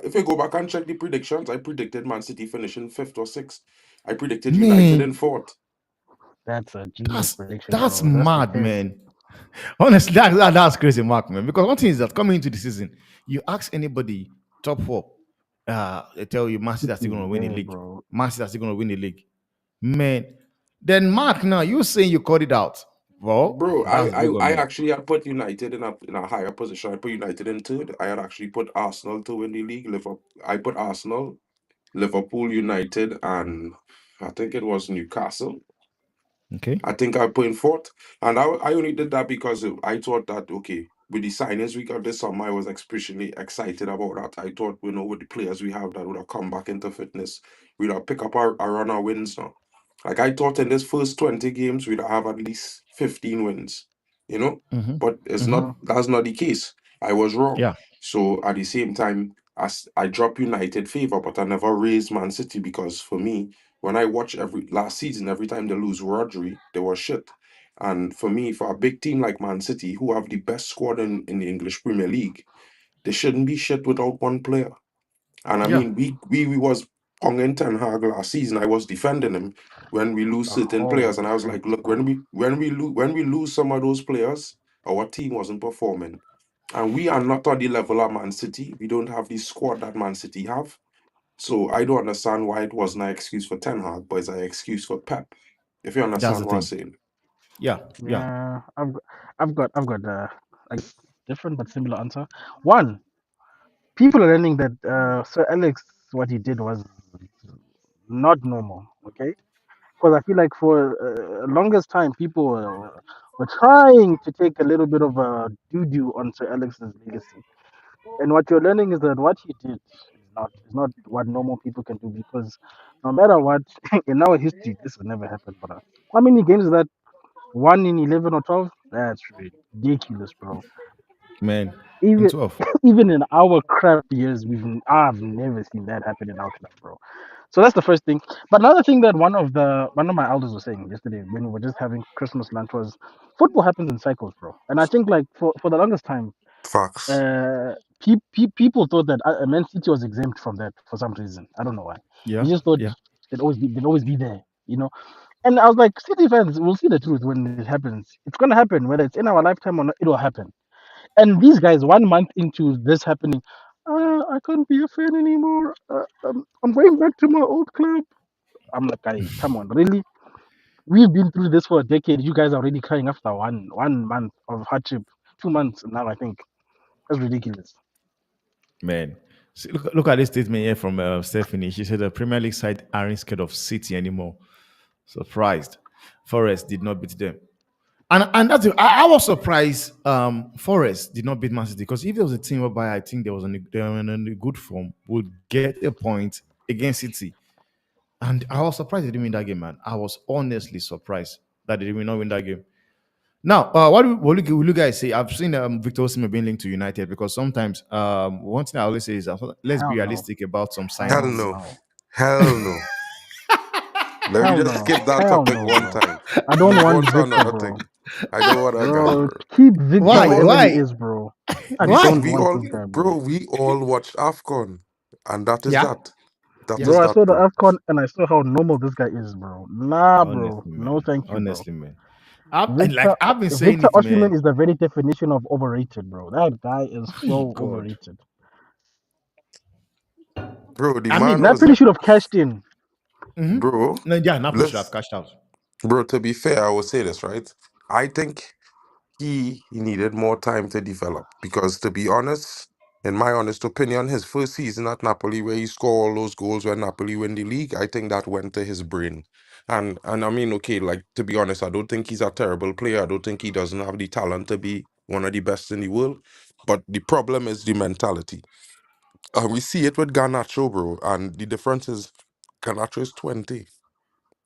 If you go back and check the predictions, I predicted Man City finishing fifth or sixth. I predicted United in Man, fourth. That's a genius that's prediction, that's bro. That's mad, okay. man. Honestly, that's crazy, Mark, man. Because one thing is that coming into the season, you ask anybody top four, they tell you Man City are still gonna win the Yeah, league. bro. Man City are still gonna win the league. Man. Then Mark, now you saying you called it out. Well, Bro, that's big on I you. actually had put United in a higher position. I put United in third. I had actually put Arsenal to win the league. Liverpool, I put Arsenal, Liverpool, United, and I think it was Newcastle. Okay. I think I put in fourth. And I only did that because I thought that, okay, with the signings we got this summer, I was especially excited about that. I thought, with the players we have that would have come back into fitness, we'd have pick up our run of wins now. Like I thought in this first 20 games, we'd have at least 15 wins, you know? Mm-hmm. But it's Mm-hmm. not, Mm-hmm. that's not the case. I was wrong. Yeah. So at the same time, I drop United favor, but I never raise Man City because for me, when I watch every last season, every time they lose Rodri, they were shit. And for me, for a big team like Man City, who have the best squad in the English Premier League, they shouldn't be shit without one player. And I Yeah, mean, we was ponging Ten Hag last season. I was defending him when we lose The certain whole players, and I was like, season, look, bro. when we lose some of those players, our team wasn't performing, and we are not on the level of Man City. We don't have the squad that Man City have. So I don't understand why it wasn't an excuse for Ten Hag, but it's an excuse for Pep. If you that's understand the what I'm thing. saying. Yeah, yeah. Yeah, I've got a different but similar answer. One, people are learning that Sir Alex, what he did was not normal. Okay, because I feel like for longest time people were trying to take a little bit of a doo doo on Sir Alex's legacy, and what you're learning is that what he did is not what normal people can do because no matter what in our history this will never happen. But how many games is that? 1 in 11 or 12? That's ridiculous, bro. Man, in Even 12. even in our crap years, I've never seen that happen in our club, bro. So that's the first thing. But another thing that one of my elders was saying yesterday when we were just having Christmas lunch was football happens in cycles, bro. And I think like for the longest time, Facts. people thought that Man City was exempt from that for some reason. I don't know why. They Yeah, just thought yeah. they'd always be there, you know. And I was like, City fans will see the truth when it happens. It's gonna happen, whether it's in our lifetime or not. It will happen. And these guys, 1 month into this happening, I can't be a fan anymore. I'm going back to my old club. I'm like, guys, come on, really? We've been through this for a decade. You guys are already crying after one month of hardship. 2 months now, I think. That's ridiculous. Man. See, look at this statement here from Stephanie. She said the Premier League side aren't scared of City anymore. Surprised. Forest did not beat them. And that's it. I was surprised Forest did not beat Man City because if there was a team whereby I think they were in a good form, would get a point against City. And I was surprised they didn't win that game, man. I was honestly surprised that they did not win that game. Now, what do you guys say? I've seen Victor Osimhen being linked to United because sometimes one thing I always say is let's be Hell no. realistic about some Hell Hell signings. no. no. Hell no. Let me Hell just no. skip that Hell topic no, one bro. time. I don't Move on want to Victor, another bro. thing. I don't want that guy, Bro, bro. keep Victor Why? wherever he Why? is, bro. I We Why? don't we want all this guy, bro, bro. we all watched AFCON. And that is Yeah, that. That yeah. is Bro, I that, saw the bro. AFCON and I saw how normal this guy is, bro. Nah, bro. Honestly, No, man. thank you, bro. Honestly, man. Victor I've been saying Victor it, Osimhen man. is the very definition of overrated, bro. That guy is Hey, so God. overrated. Bro, the I mean, man was Napoli should have cashed in. bro. no, yeah, Napoli should have Let's cashed out. bro, to be fair, I will say this, right? I think he needed more time to develop because to be honest, in my honest opinion, his first season at Napoli where he scored all those goals when Napoli win the league, I think that went to his brain. And I mean, okay, like to be honest, I don't think he's a terrible player. I don't think he doesn't have the talent to be one of the best in the world. But the problem is the mentality. We see it with Garnacho, bro, and the difference is Garnacho is 20.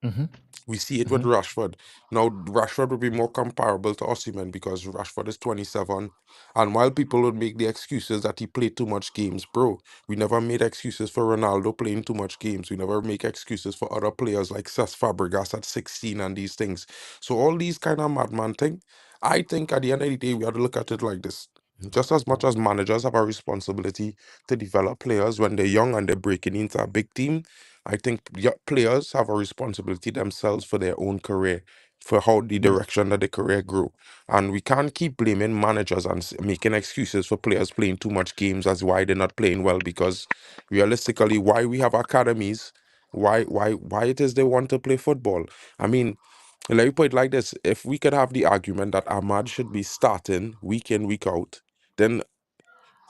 Hmm. We see it with Hmm. Rashford. Now, Rashford would be more comparable to Osimhen because Rashford is 27. And while people would make the excuses that he played too much games, bro, we never made excuses for Ronaldo playing too much games. We never make excuses for other players like Cesc Fabregas at 16 and these things. So all these kind of madman thing, I think at the end of the day, we have to look at it like this. Just as much as managers have a responsibility to develop players when they're young and they're breaking into a big team, I think players have a responsibility themselves for their own career, for how the Yeah. direction that the career grow. And we can't keep blaming managers and making excuses for players playing too much games as why they're not playing well. Because realistically, why we have academies, why it is they want to play football. I mean, let me put it like this: if we could have the argument that Ahmad should be starting week in week out, then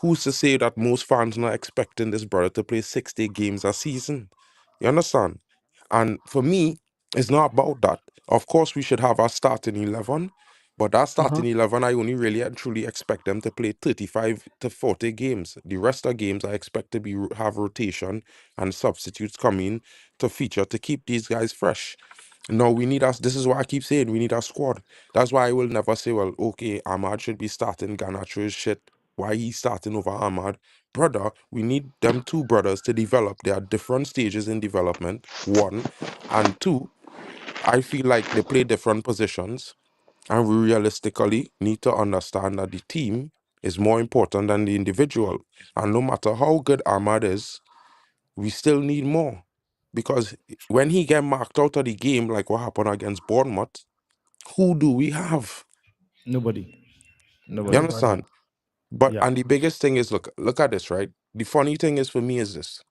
who's to say that most fans not expecting this brother to play 60 games a season? You understand? And for me, it's not about that. Of course, we should have our starting 11, but that Hmm. starting 11, I only really and truly expect them to play 35 to 40 games. The rest of games, I expect to be have rotation and substitutes coming to feature to keep these guys fresh. No, we need us. This is why I keep saying we need a squad. That's why I will never say, well, okay, Ahmad should be starting. Garnacho is shit. Why he starting over Ahmad? brother, we need them two brothers to develop. There are different stages in development. One, and two, I feel like they play different positions, and we realistically need to understand that the team is more important than the individual. And no matter how good Ahmad is, we still need more. Because when he get marked out of the game, like what happened against Bournemouth, who do we have? Nobody. You Nobody. Nobody. understand? But Yeah. and the biggest thing is look at this, right? The funny thing is for me is this: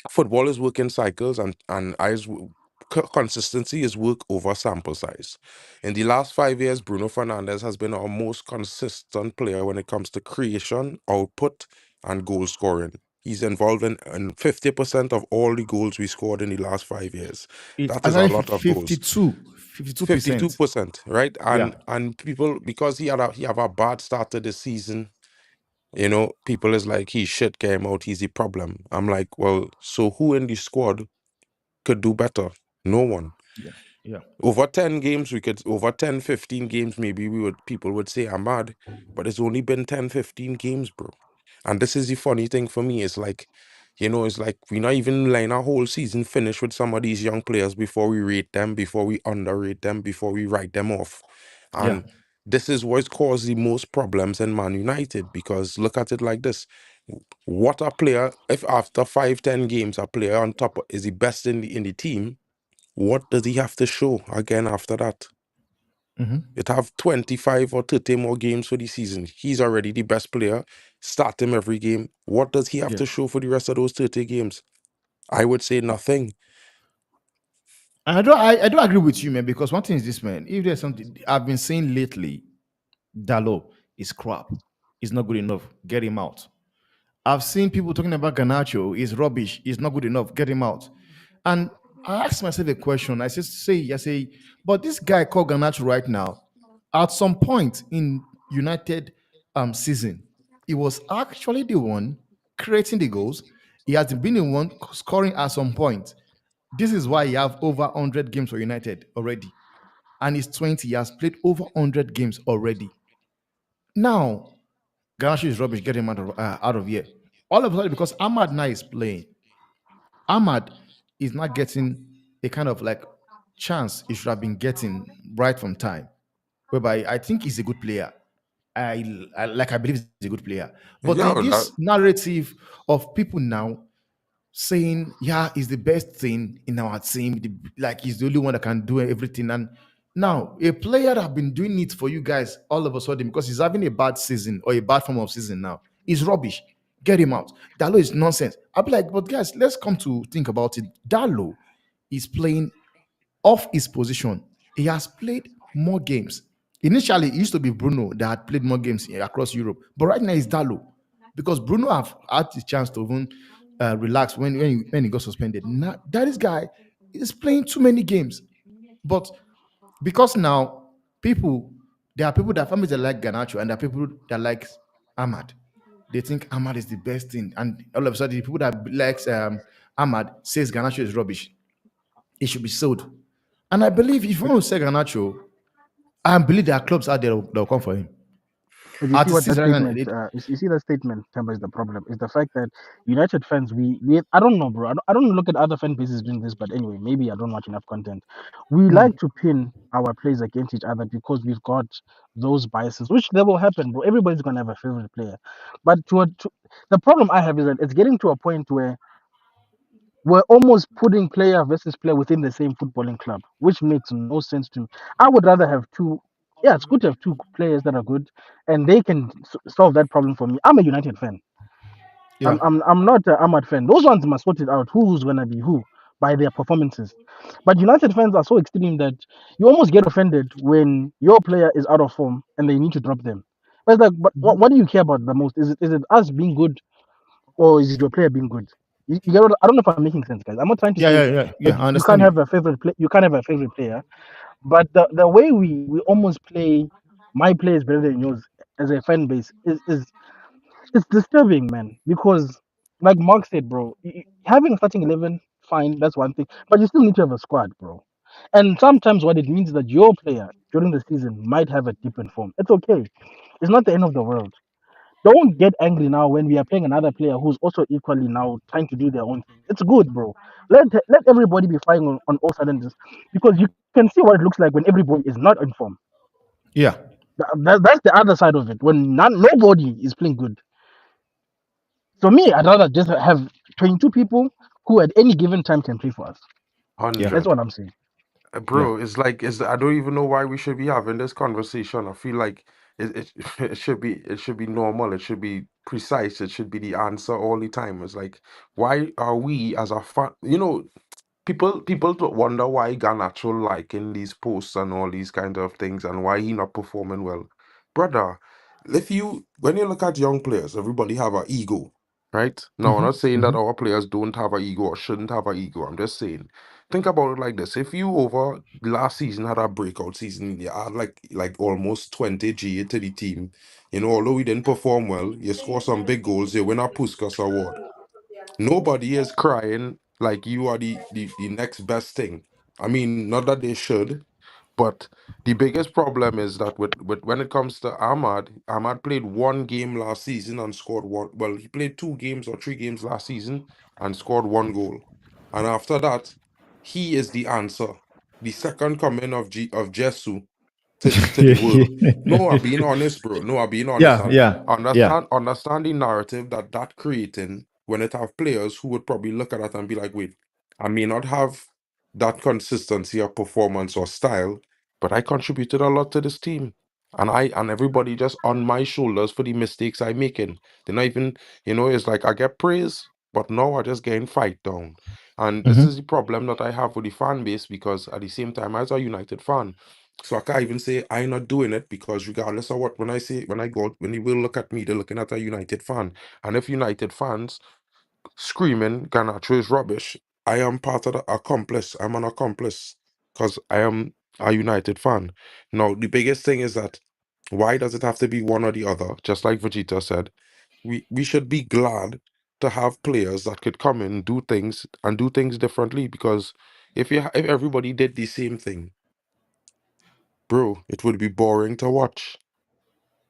football is work in cycles, and consistency is work over sample size. In the last 5 years, Bruno Fernandes has been our most consistent player when it comes to creation, output, and goal scoring. He's involved in 50% of all the goals we scored in the last 5 years. It's That is a actually lot of goals. 52%. 52%, right? Yeah. And people, because he have a bad start to the season, people is like, he shit came out, he's the problem. I'm like, well, so who in the squad could do better? No one. Yeah. Yeah. Over 10 games, over 10, 15 games, maybe people would say I'm mad, but it's only been 10, 15 games, bro. And this is the funny thing for me. It's like, it's like we're not even letting our whole season finish with some of these young players before we rate them, before we underrate them, before we write them off. Yeah. And this is what's caused the most problems in Man United, because look at it like this. What a player, if after 5, 10 games, a player on top is the best in the team, what does he have to show again after that? Hmm. It have 25 or 30 more games for the season. He's already the best player. Start him every game. What does he have Yeah. to show for the rest of those 30 games? I would say nothing. I do agree with you, man, because one thing is this, man. If there's something I've been saying lately, Dalo is crap. He's not good enough. Get him out. I've seen people talking about Ganacho is rubbish. He's not good enough. Get him out. And I asked myself a question. I say, but this guy called Ganacho right now, at some point in United season, he was actually the one creating the goals. He has been the one scoring at some point. This is why he have over 100 games for United already. And he's 20. He has played over 100 games already. Now, Ganacho is rubbish. Get him out of here. All of a sudden, because Ahmad now is playing, Ahmad is not getting a kind of like chance he should have been getting right from time. Whereby I think he's a good player. I believe he's a good player. But Yeah, this narrative of people now saying, yeah, he's the best thing in our team, like he's the only one that can do everything. And now a player that have been doing it for you guys all of a sudden because he's having a bad season or a bad form of season now is rubbish. Get him out. Dalo is nonsense. I'll be like, but guys, let's come to think about it. Dalo is playing off his position. He has played more games. Initially, it used to be Bruno that had played more games across Europe, but right now it's Dalo because Bruno have had the chance to even relax when he got suspended. Now, that is guy is playing too many games, but because now people there are people that families that like Ganacho and there are people that like Ahmad. They think Ahmad is the best thing, and all of a sudden, the people that likes Ahmad says Ganacho is rubbish. It should be sold. And I believe if you want to sell Garnacho, I believe there are clubs out there that will come for him. But you see what Artists, that statement, you see that statement, Temba, is the problem. Is the fact that United fans, we I don't know, bro. I don't look at other fan bases doing this, but anyway, maybe I don't watch enough content. We like to pin our players against each other because we've got those biases, which that will happen, bro. Everybody's gonna have a favorite player, but the problem I have is that it's getting to a point where we're almost putting player versus player within the same footballing club, which makes no sense to me. I would rather have two. Yeah, it's good to have two players that are good, and they can solve that problem for me. I'm a United fan. yeah, I'm not an Ahmad fan. Those ones must sort it out. Who's gonna be who by their performances. But United fans are so extreme that you almost get offended when your player is out of form and they need to drop them. But it's like, but what do you care about the most? Is it us being good or is it your player being good? You get I don't know if I'm making sense, guys. I'm not trying to yeah, say yeah, yeah, like yeah. I you can't understand you. have a favorite play. You can't have a favorite player, but the way we almost play, my play is better than yours as a fan base is it's disturbing, man. Because like Mark said, bro, having a starting 11, fine, that's one thing, but you still need to have a squad, bro. And sometimes what it means is that your player during the season might have a dip in form. It's okay. It's not the end of the world. Don't get angry now when we are playing another player who's also equally now trying to do their own thing. It's good, bro. Let everybody be firing on all cylinders because you can see what it looks like when everybody is not in form. Yeah. That's the other side of it. When nobody is playing good. So me, I'd rather just have 22 people who at any given time can play for us. Yeah. That's 100. what I'm saying. Yeah. Bro, it's like it's I don't even know why we should be having this conversation. I feel like it should be normal. It should be precise. It should be the answer all the time. It's like why are we as a fan, people to wonder why Garnacho liking these posts and all these kind of things and why he not performing well. Brother, if you when you look at young players, everybody have an ego, right? Now I'm Mm-hmm. not saying that Mm-hmm. our players don't have an ego or shouldn't have an ego. I'm just saying, think about it like this. If you over last season had a breakout season, you had like almost 20 G to the team, although we didn't perform well, you score some big goals, you win a Puskas award. Nobody is crying like you are the next best thing. I mean, not that they should, but the biggest problem is that with when it comes to Ahmad played one game last season and scored one. Well, he played 2 games or 3 games last season and scored 1 goal. And after that, he is the answer, the second coming of Jesu to the world. No, I'm being honest, bro. No, I'm being honest. Yeah. And Yeah. Yeah. understand the narrative that creating when it have players who would probably look at that and be like, wait, I may not have that consistency of performance or style, but I contributed a lot to this team. And everybody just on my shoulders for the mistakes I making. They're not even, it's like I get praise, but now I just getting fight down. And this is Mm-hmm. the problem that I have with the fan base because at the same time, as a United fan, so I can't even say I'm not doing it because regardless of what, when I go out, when you will look at me, they're looking at a United fan. And if United fans screaming Garnacho is rubbish, I am part of the accomplice. I'm an accomplice because I am a United fan. Now, the biggest thing is that why does it have to be one or the other? Just like Vegeta said, we should be glad to have players that could come in, do things differently because if everybody did the same thing, bro, it would be boring to watch.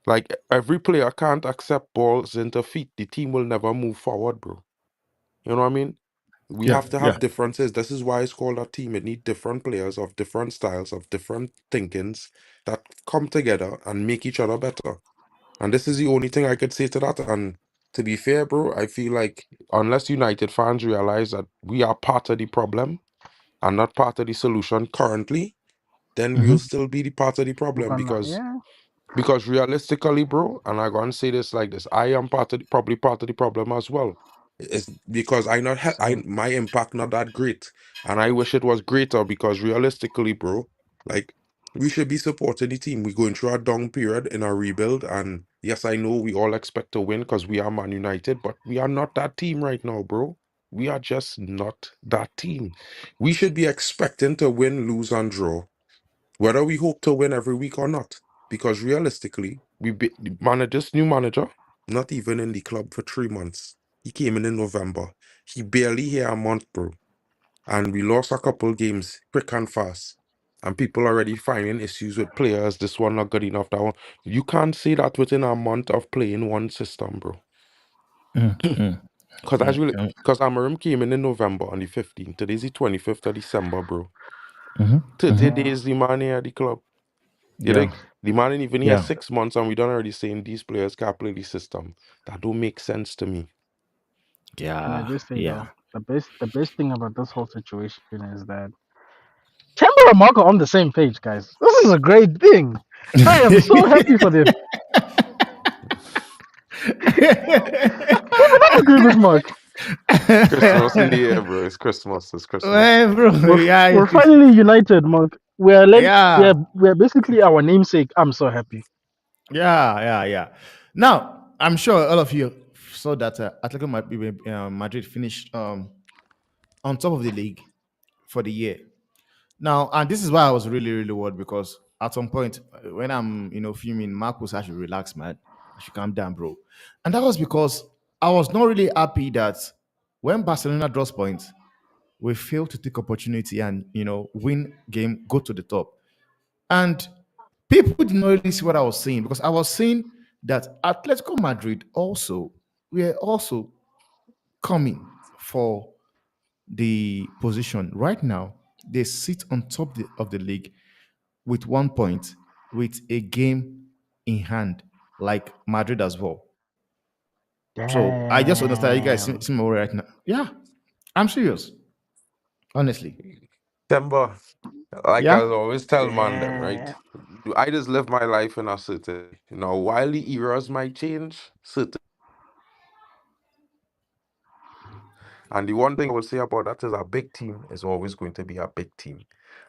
Like every player can't accept balls into feet. The team will never move forward, bro. You know what I mean? We Yeah. have to Yeah. have differences. This is why it's called a team. It needs different players of different styles, of different thinkings that come together and make each other better. And this is the only thing I could say to that. And to be fair, bro, I feel like unless United fans realize that we are part of the problem and not part of the solution currently, then we'll Mm-hmm. still be the part of the We're problem gonna, yeah. because realistically, bro, and I'm gonna say this like this, I am probably part of the problem as well. It's because Same. my impact not that great, and I wish it was greater because realistically, bro, like we should be supporting the team. We're going through a down period in our rebuild, and yes, I know we all expect to win because we are Man United, but we are not that team right now, bro. We are just not that team. We should be expecting to win, lose, and draw whether we hope to win every week or not. Because realistically, this new manager, not even in the club for 3 months. He came in November. He barely here a month, bro. And we lost a couple games quick and fast. And people already finding issues with players. This one not good enough. That one. You can't say that within a month of playing one system, bro. Mm-hmm. Because because Amarim came in November on the 15th. Today's the 25th of December, bro. Mm-hmm. 30 Mm-hmm. Yeah. days the man here at the club. You Yeah. think the man ain't even here Yeah. 6 months and we done already saying these players can't play the system. That don't make sense to me. Can I Yeah. just say Yeah. though, the best thing about this whole situation is that Chamber and Marco on the same page, guys. This is a great thing. I am so happy for them. Who did not agree with Mark? Christmas in the air, bro. It's Christmas. It's Christmas. Well, bro, yeah, We're it's, finally united, Mark. We're like yeah, we're basically our namesake. I'm so happy. yeah. Now, I'm sure all of you saw that Madrid finished on top of the league for the year. Now, and this is why I was really, really worried because at some point when I'm, fuming, Marcus, I should relax, man. I should calm down, bro. And that was because I was not really happy that when Barcelona draws points, we fail to take opportunity and win game, go to the top. And people did not really see what I was saying because I was saying that Atletico Madrid also were also coming for the position. Right now, they sit on top of the league with 1 point, with a game in hand, like Madrid as well. So I just understand you guys see Damn. me right now. Yeah, I'm serious, honestly. Temba, like I Yeah. always tell man them, right? Damn. I just live my life in a certain way. You know, while the eras might change, certain and the one thing I will say about that is a big team is always going to be a big team.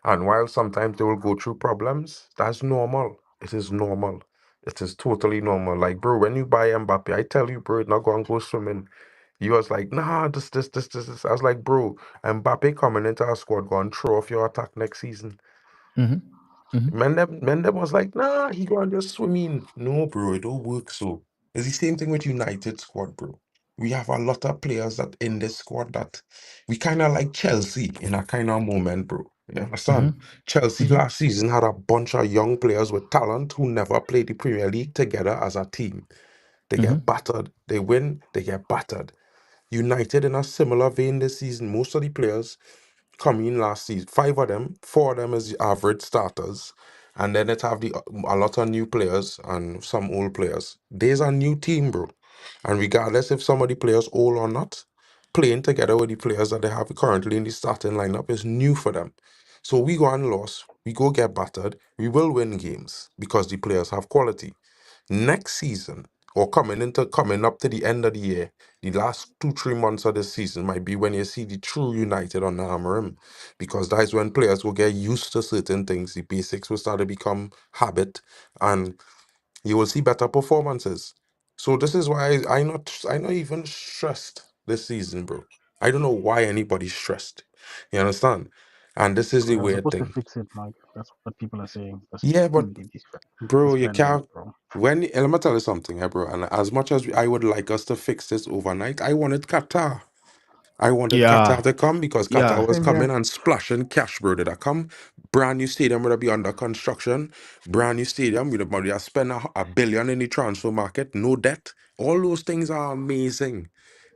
And while sometimes they will go through problems, that's normal. It is normal. It is totally normal. Like, bro, when you buy Mbappe, I tell you, bro, it's not going to go swimming. You was like, nah, this. I was like, bro, Mbappe coming into our squad, going to throw off your attack next season. Mm-hmm. Mm-hmm. Men them was like, nah, he going to just swim in. No, bro, it don't work so. It's the same thing with United squad, bro. We have a lot of players that in this squad that we kind of like Chelsea in a kind of moment, bro. You understand? Mm-hmm. Chelsea Mm-hmm. last season had a bunch of young players with talent who never played the Premier League together as a team. They get Mm-hmm. battered. They win, they get battered. United in a similar vein this season. Most of the players come in last season. Five of them, four of them is the average starters, and then it have a lot of new players and some old players. There's a new team, bro. And regardless if some of the players old or not, playing together with the players that they have currently in the starting lineup is new for them. So we go and lose, we go get battered, we will win games because the players have quality. Next season, or coming up to the end of the year, the last 2 3 months of the season might be when you see the true United on the hammer him, because that is when players will get used to certain things. The basics will start to become habit, and you will see better performances. So this is why I not even stressed this season, bro. I don't know why anybody's stressed. You understand? And this is Bro, the you're weird supposed to thing. fix it, Mike. That's what people are saying. That's Yeah, but this bro, you fan base, can't. bro. Let me tell you something, bro. And as much as I would like us to fix this overnight, I wanted Qatar. I wanted Qatar Yeah. to come because Qatar Yeah. was Same here. coming and splashing cash, bro. Did I come? Brand new stadium would be under construction. Brand new stadium. We'd have spent a billion in the transfer market. No debt. All those things are amazing.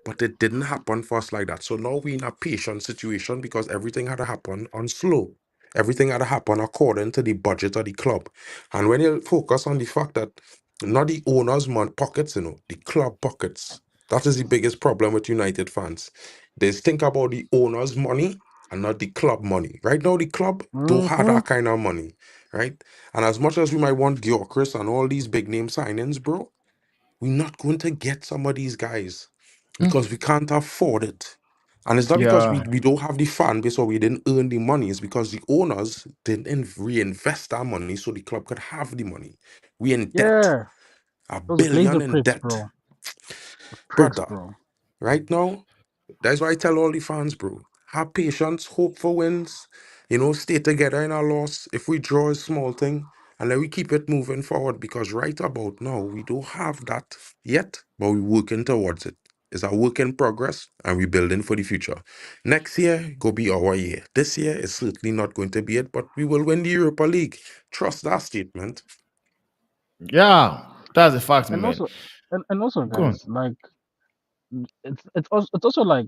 But it didn't happen for us like that. So now we in a patient situation because everything had to happen on slow. Everything had to happen according to the budget of the club. And when you focus on the fact that not the owners' pockets, the club pockets. That is the biggest problem with United fans. They think about the owner's money and not the club money. Right now, the club don't have Mm-hmm. that kind of money, right? And as much as we might want Gyökeres and all these big name signings, bro, we're not going to get some of these guys because we can't afford it. And it's not because we, Yeah. we don't have the fan base or we didn't earn the money. It's because the owners didn't reinvest our money so the club could have the money. We in debt, Yeah. a Those billion Glazer in pricks, debt, bro. The pricks, brother. bro. Right now, that's why I tell all the fans, bro, have patience, hope for wins, stay together in our loss. If we draw a small thing, and then we keep it moving forward because right about now, we don't have that yet, but we're working towards it. It's a work in progress, and we're building for the future. Next year, go be our year. This year is certainly not going to be it, but we will win the Europa League. Trust that statement. Yeah. That's a fact, And man. also, and also, Go on. guys, like it's also like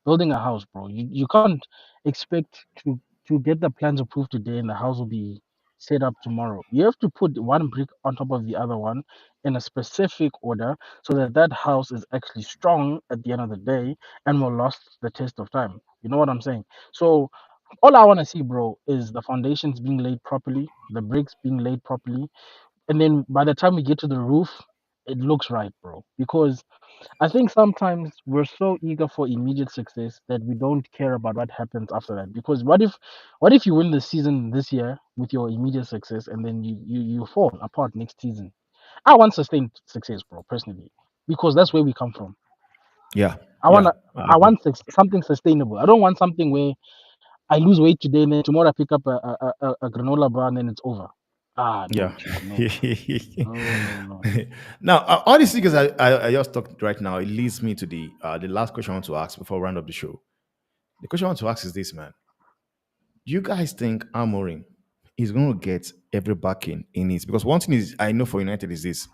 building a house, bro. You can't expect to get the plans approved today and the house will be set up tomorrow. You have to put one brick on top of the other one in a specific order so that that house is actually strong at the end of the day and will last the test of time. You know what I'm saying? So all I want to see, bro, is the foundations being laid properly, the bricks being laid properly, and then by the time we get to the roof, it looks right, bro. Because I think sometimes we're so eager for immediate success that we don't care about what happens after that. Because what if you win the season this year with your immediate success and then you fall apart next season? I want sustained success, bro, personally, because that's where we come from. Yeah. I want Yeah. to I I agree. want something sustainable. I don't want something where I lose weight today and then tomorrow I pick up a granola bar and then it's over. Ah, no, Yeah. chief, no, no, no, no. Now, all these things I just talked right now, it leads me to the last question I want to ask before we round up the show. The question I want to ask is this, man. Do you guys think Amorim is going to get every backing in it? Because one thing is I know for United is this.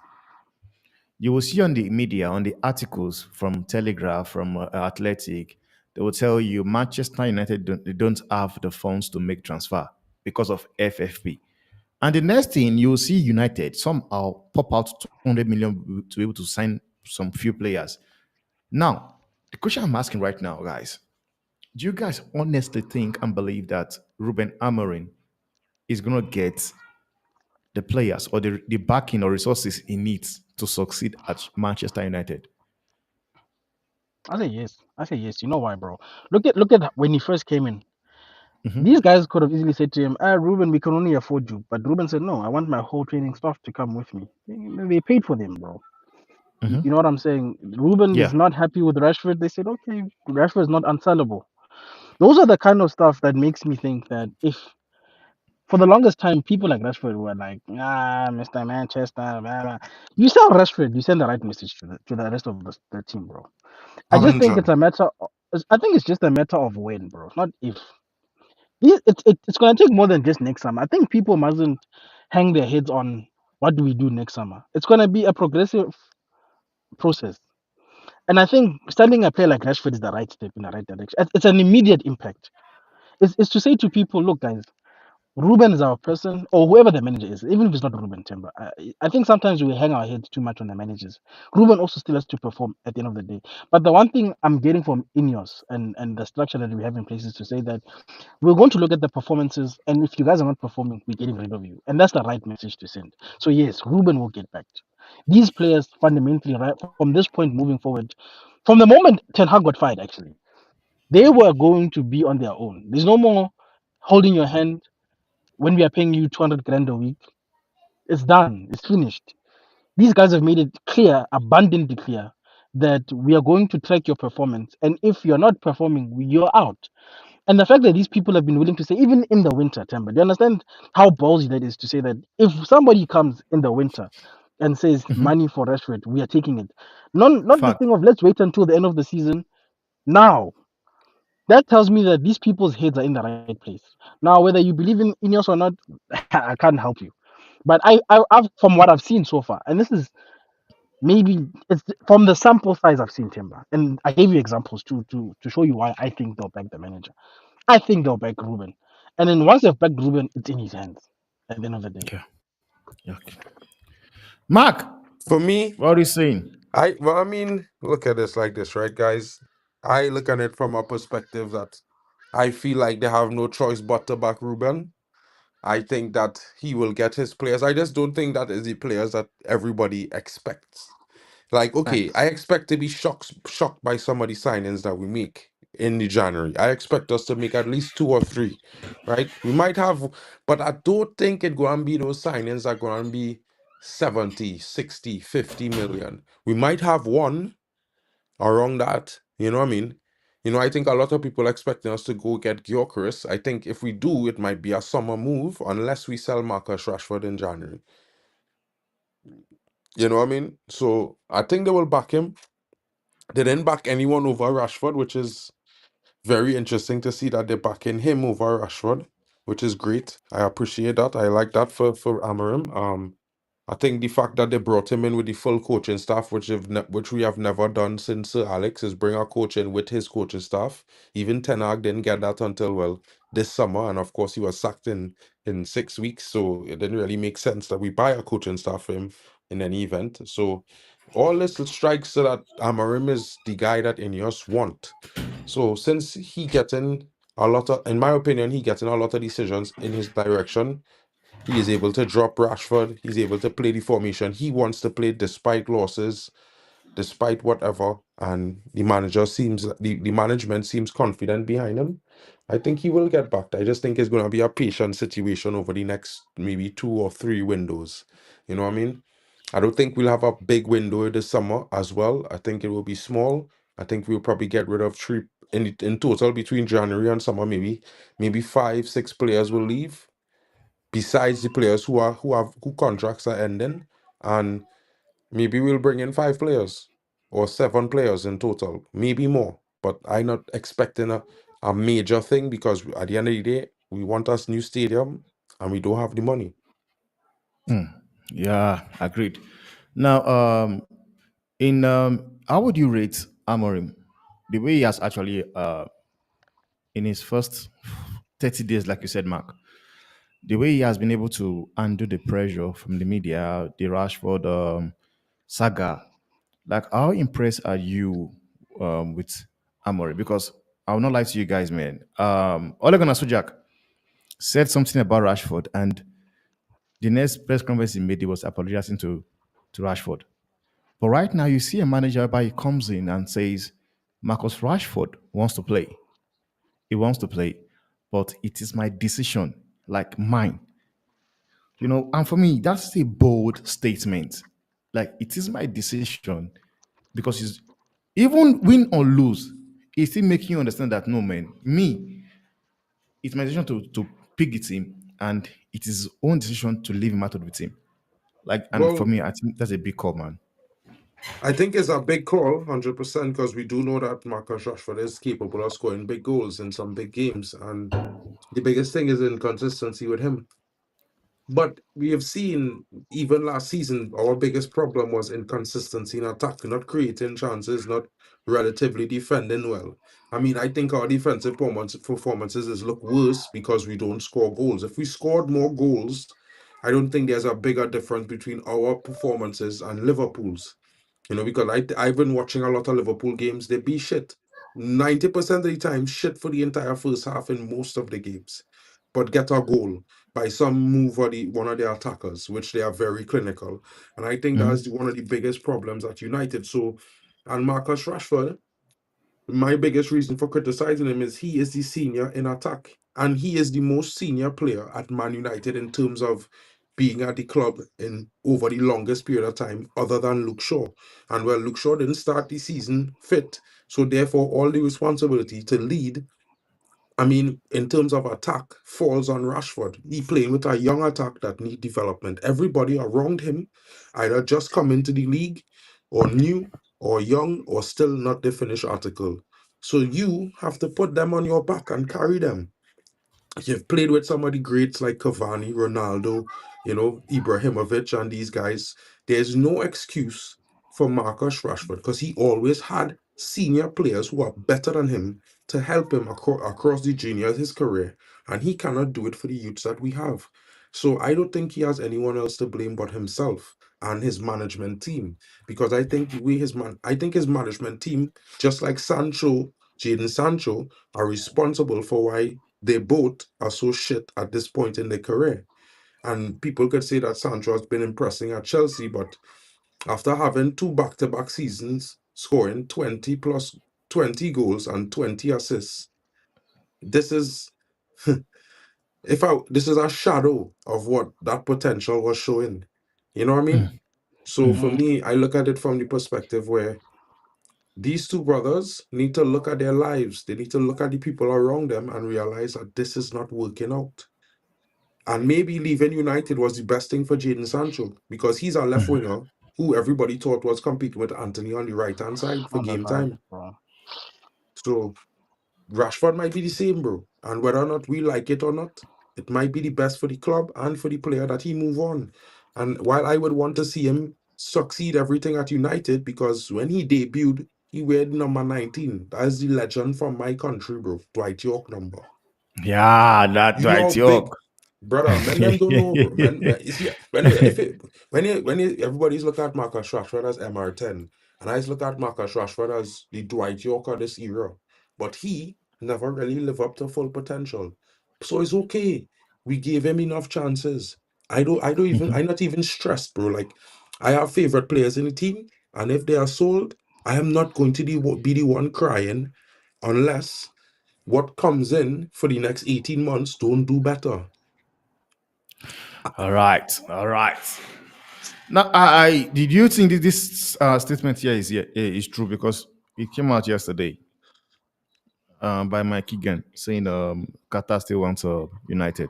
You will see on the media, on the articles from Telegraph, from Athletic, they will tell you Manchester United they don't have the funds to make transfer because of FFP. And the next thing you will see United somehow pop out 200 million to be able to sign some few players. Now, the question I'm asking right now, guys, do you guys honestly think and believe that Ruben Amorim is going to get the players or the backing or resources he needs to succeed at Manchester United? I say yes. I say yes. You know why, bro? Look at when he first came in. Hmm. These guys could have easily said to him, Ruben, we can only afford you. But Ruben said, no, I want my whole training staff to come with me. They paid for them, bro. You Hmm. know what I'm saying? Ruben is Yeah. not happy with Rashford. They said, okay, Rashford is not unsellable. Those are the kind of stuff that makes me think that if, for the longest time, people like Rashford were like, Mr. Manchester, blah, blah. You sell Rashford, you send the right message to the rest of the team, bro. I just think Challenger. it's a matter. I think it's just a matter of when, bro. Not if. It's gonna take more than just next summer. I think people mustn't hang their heads on what do we do next summer. It's gonna be a progressive process, and I think selling a player like Rashford is the right step in the right direction. It's an immediate impact. It's to say to people, look, guys, Ruben is our person, or whoever the manager is, even if it's not Ruben Timber. I think sometimes we hang our heads too much on the managers. Ruben also still has to perform at the end of the day. But the one thing I'm getting from Ineos and the structure that we have in place is to say that we're going to look at the performances, and if you guys are not performing, we're getting rid of you. And that's the right message to send. So, yes, Ruben will get backed. These players, fundamentally, right, from this point moving forward, from the moment Ten Hag got fired, actually, they were going to be on their own. There's no more holding your hand when we are paying you 200 grand a week. It's done. It's finished. These guys have made it clear, abundantly clear, that we are going to track your performance. And if you're not performing, you're out. And the fact that these people have been willing to say, even in the winter, Temba, do you understand how ballsy that is to say that if somebody comes in the winter and says Hmm. money for Rashford, we are taking it. Not this Fact. thing of let's wait until the end of the season. Now, that tells me that these people's heads are in the right place. Now, whether you believe in Ineos or not, I can't help you. But from what I've seen so far, and this is maybe it's from the sample size I've seen Timber, and I gave you examples to show you why I think they'll back the manager. I think they'll back Ruben. And then once they've backed Ruben, it's in his hands at the end of the day. Yeah. Yeah. Okay. Mark, For me, what are you saying? I mean, look at this like this, right, guys? I look at it from a perspective that I feel like they have no choice but to back Ruben. I think that he will get his players. I just don't think that is the players that everybody expects. Like, okay, Facts. I expect to be shocked by some of the signings that we make in the January. I expect us to make at least two or three, right? We might have, but I don't think it's going to be those signings that are going to be 70, 60, 50 million. We might have one around that. You know what I mean? I think a lot of people expecting us to go get Gyökeres. I think if we do, it might be a summer move unless we sell Marcus Rashford in January. You know what I mean? So I think they will back him. They didn't back anyone over Rashford, which is very interesting to see that they're backing him over Rashford, which is great. I appreciate that. I like that for Amarim. I think the fact that they brought him in with the full coaching staff, which we have never done since Sir Alex, is bring our coach in with his coaching staff. Even Ten Hag didn't get that until this summer, and of course he was sacked in 6 weeks, so it didn't really make sense that we buy a coaching staff for him in any event. So all this strikes so that Amarim is the guy that Ineos want. So since he getting a lot of, in my opinion, he getting a lot of decisions in his direction. He is able to drop Rashford. He's able to play the formation he wants to play despite losses, despite whatever. And the management seems confident behind him. I think he will get backed. I just think it's going to be a patient situation over the next maybe 2 or 3 windows. You know what I mean? I don't think we'll have a big window this summer as well. I think it will be small. I think we'll probably get rid of three in total between January and summer. Maybe 5, 6 players will leave besides the players who contracts are ending, and maybe we'll bring in 5 players or 7 players in total, maybe more. But I'm not expecting a major thing because at the end of the day, we want us new stadium and we don't have the money. Yeah, agreed. Now, In how would you rate Amorim? The way he has actually in his first 30 days, like you said, Mark, the way he has been able to undo the pressure from the media, the Rashford saga, like how impressed are you with Amorim? Because I will not lie to you guys, man. Ole Gunnar Solskjaer said something about Rashford, and the next press conference he made, he was apologizing to Rashford. But right now, you see a manager whereby he comes in and says, Marcus Rashford wants to play. He wants to play, but it is my decision, like mine. And for me, that's a bold statement. Like, it is my decision because even win or lose, it's still making you understand that no, man, me, it's my decision to pick the team, and it is his own decision to leave him out of the team. Like, and for Well, me, I think that's a big call, man. I think it's a big call, 100%, because we do know that Marcus Rashford is capable of scoring big goals in some big games. And the biggest thing is inconsistency with him. But we have seen, even last season, our biggest problem was inconsistency in attack, not creating chances, not relatively defending well. I mean, I think our defensive performances is look worse because we don't score goals. If we scored more goals, I don't think there's a bigger difference between our performances and Liverpool's. Because I've been watching a lot of Liverpool games. They be shit. 90% of the time, shit for the entire first half in most of the games. But get a goal by some move of one of the attackers, which they are very clinical. And I think Mhm. that's one of the biggest problems at United. So, and Marcus Rashford, my biggest reason for criticizing him is he is the senior in attack, and he is the most senior player at Man United in terms of being at the club in over the longest period of time, other than Luke Shaw. And well, Luke Shaw didn't start the season fit, so therefore all the responsibility to lead, I mean, in terms of attack, falls on Rashford. He playing with a young attack that need development. Everybody around him either just come into the league or new or young or still not the finished article. So you have to put them on your back and carry them. You've played with some of the greats like Cavani, Ronaldo, Ibrahimovic, and these guys. There's no excuse for Marcus Rashford because he always had senior players who are better than him to help him across the journey of his career, and he cannot do it for the youths that we have. So I don't think he has anyone else to blame but himself and his management team, because I think I think his management team, just like Jadon Sancho, are responsible for why they both are so shit at this point in their career. And people could say that Sancho has been impressing at Chelsea, but after having two back-to-back seasons, scoring 20 plus 20 goals and 20 assists, this is this is a shadow of what that potential was showing. You know what I mean? So for Mm. me, I look at it from the perspective where these two brothers need to look at their lives. They need to look at the people around them and realize that this is not working out. And maybe leaving United was the best thing for Jadon Sancho because he's a left winger who everybody thought was competing with Anthony on the right hand side for On the game right, time. bro. So Rashford might be the same, bro. And whether or not we like it or not, it might be the best for the club and for the player that he move on. And while I would want to see him succeed everything at United, because when he debuted, he wear number 19. That is the legend from my country, bro. Dwight York number. Yeah, that You know how Dwight big, York. brother. Men them don't know, bro. You see, when everybody's look at Marcus Rashford as MR10, and I just look at Marcus Rashford as the Dwight York of this era, but he never really lived up to full potential. So it's okay. We gave him enough chances. I'm not even stressed, bro. Like, I have favorite players in the team, and if they are sold, I am not going to be the one crying unless what comes in for the next 18 months don't do better. All right, all right. Now, did you think that this statement here is true because it came out yesterday by Mike Keegan saying Qatar still wants United.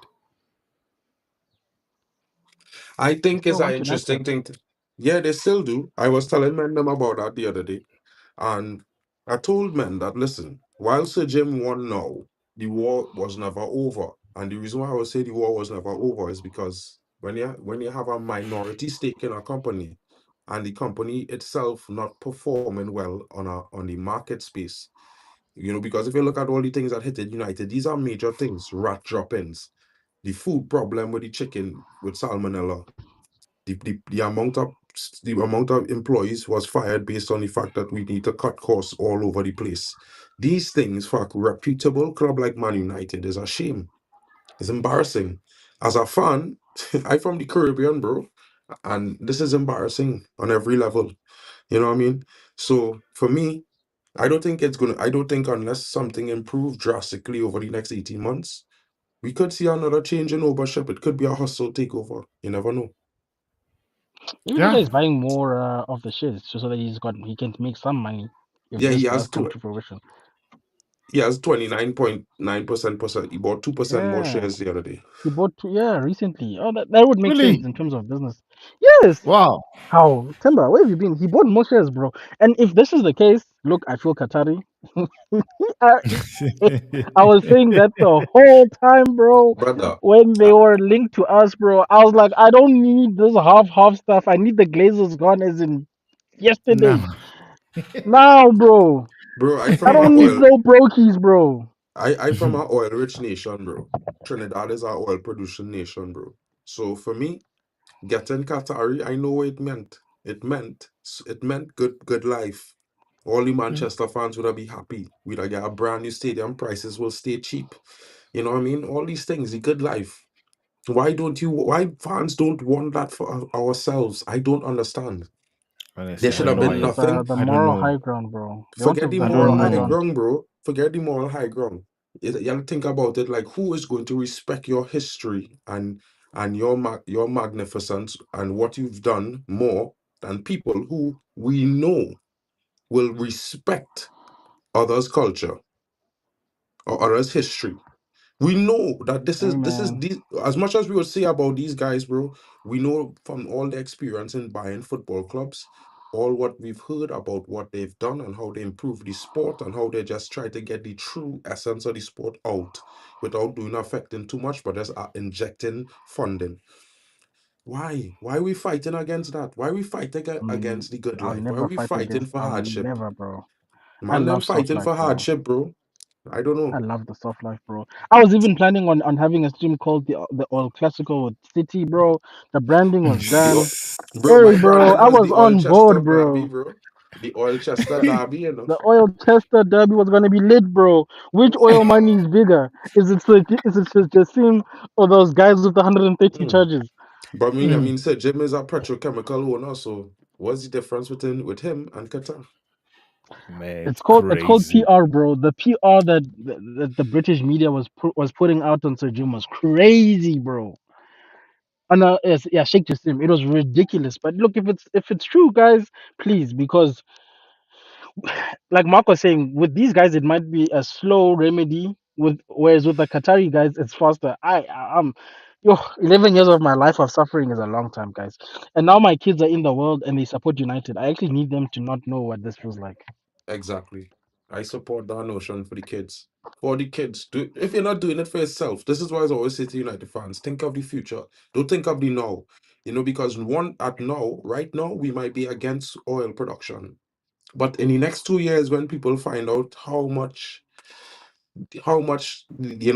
I They think still it's an want United. interesting thing. Yeah, they still do. I was telling men them about that the other day. And I told men that, listen, while Sir Jim won now, the war was never over. And the reason why I would say the war was never over is because when you have a minority stake in a company, and the company itself not performing well on the market space. Because if you look at all the things that hit it United, these are major things: rat drop-ins, the food problem with the chicken with salmonella, the amount of employees was fired based on the fact that we need to cut costs all over the place. These things for a reputable club like Man United is a shame. It's embarrassing. As a fan, I from the Caribbean, bro, and this is embarrassing on every level. You know what I mean? So for me, I don't think unless something improves drastically over the next 18 months, we could see another change in ownership. It could be a hostile takeover. You never know. Maybe the guy Yeah, is buying more of the shares just so that he can make some money if Yeah, this does come to fruition. he has 29.9%. He bought 2% more Yeah, shares the other day. he bought recently. Oh, that would make sense really. in terms of business. Yes. Wow. How Timber? Where have you been? He bought more shares, bro. And if this is the case, look, I feel Qatari. I, I was saying that the whole time, bro. Brother, When they uh, were linked to us, bro, I was like, I don't need this half stuff. I need the Glazers gone as in yesterday. No. Now, bro. bro, I I from a don't need oil no brokies, bro. I from a oil rich nation, bro. Trinidad is our oil producing nation, bro. So for me, getting Qatari, I know what it meant. It meant good life. All the Manchester fans would have be happy. We'd have get a brand new stadium, prices will stay cheap. You know what I mean? All these things, the good life. Why fans don't want that for ourselves? I don't understand. There Honestly, I should don't have know been why. nothing. The I don't moral know. high ground, bro. They want Forget to the I control don't the moral high high know. ground. ground, bro. Forget the moral high ground. You have to think about it like who is going to respect your history and your magnificence and what you've done more than people who we know will respect others' culture or others' history. We know that Hey, this is man. these as much as we would say about these guys, bro. We know from all the experience in buying football clubs, all what we've heard about what they've done and how they improve the sport and how they just try to get the true essence of the sport out without doing affecting too much, but just injecting funding. Why? Why are we fighting against that? Why are we fighting Mm, against the good I'll life? Why are never we fight fighting against. for I'll hardship? never, bro. I Man, them love soft fighting life, for bro. hardship, bro. I don't I know. love the soft life, bro. I was even planning on having a stream called the Oil Classical with City, bro. The branding was The done. Bro, Hey, my bro, branding I was was the on Oilchester board, Derby, bro. bro. The Oilchester Derby, you know. The Oil Chester Derby was gonna be lit, bro. Which oil money is bigger? Is it Jassim or those guys with the 130 Mm. charges? But said Jim is a petrochemical owner, so what's the difference with him and Qatar? Man, It's it's called crazy. PR, bro. The PR that the British media was putting out on Sir Jim was crazy, bro. And yes, yeah, Sheikh Jassim. It was ridiculous. But look, if it's true, guys, please, because like Mark was saying, with these guys, it might be a slow remedy. Whereas with the Qatari guys, it's faster. Yo, 11 years of my life of suffering is a long time, guys. And now my kids are in the world and they support United. I actually need them to not know what this feels like. Exactly. I support that notion for the kids. For the kids, if you're not doing it for yourself, this is why I always say to United fans, think of the future. Don't think of the now. Because right now, we might be against oil production. But in the next 2 years, when people find out how much the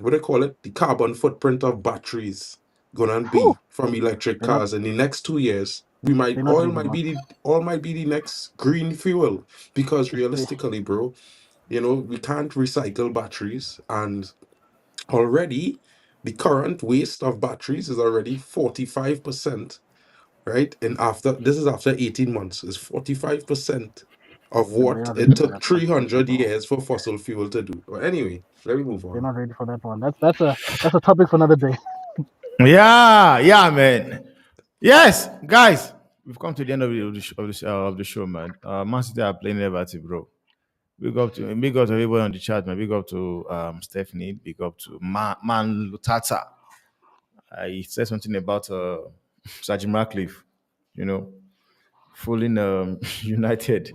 what do you call it, the carbon footprint of batteries gonna Whew, be from electric they're not cars in the next 2 years, we might they're not oil ready, might Mark. be the next green fuel, because They, realistically, bro, we can't recycle batteries, and already the current waste of batteries is already 45%, right? And after 18 months, is 45% of they're what not ready it for took that one at 300 all. years for fossil fuel to do. But anyway, let me move They're on. not ready for that one. That's a topic for another day. Yeah, yeah, man. Yes, guys, we've come to the end of the show, man. Man City are playing Everton, bro. Big up to everybody on the chat, man. Big up to Stephanie. Big up to Man Lutata. He said something about Sergeant Ratcliffe, you know, fooling United.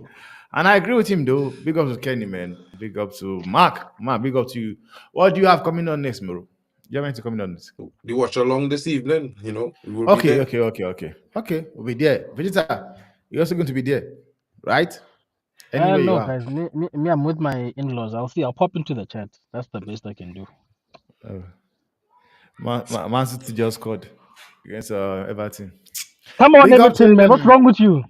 And I agree with him, though. Big up to Kenny, man. Big up to Mark. Mark, big up to you. What do you have coming on next, bro? You're meant to come in on this. The watch along this evening, we will be Okay, there. okay. We'll be there. Vegeta, you're also going to be there, right? Anywhere you No, are. guys. Me, I'm with my in-laws. I'll see. I'll pop into the chat. That's the best I can do. Man City just scored against Everton. Come on, Big up to Everton, man. What's them. wrong with you?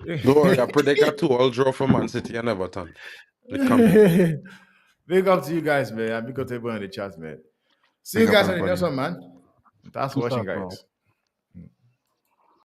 Don't worry, I predict a 2-all draw for Man City and Everton. It can be. Big up to you guys, man. And big up to everyone in the chat, man. See Big you up guys on the next everybody. one, man. Thanks for Peace watching, out, bro. guys.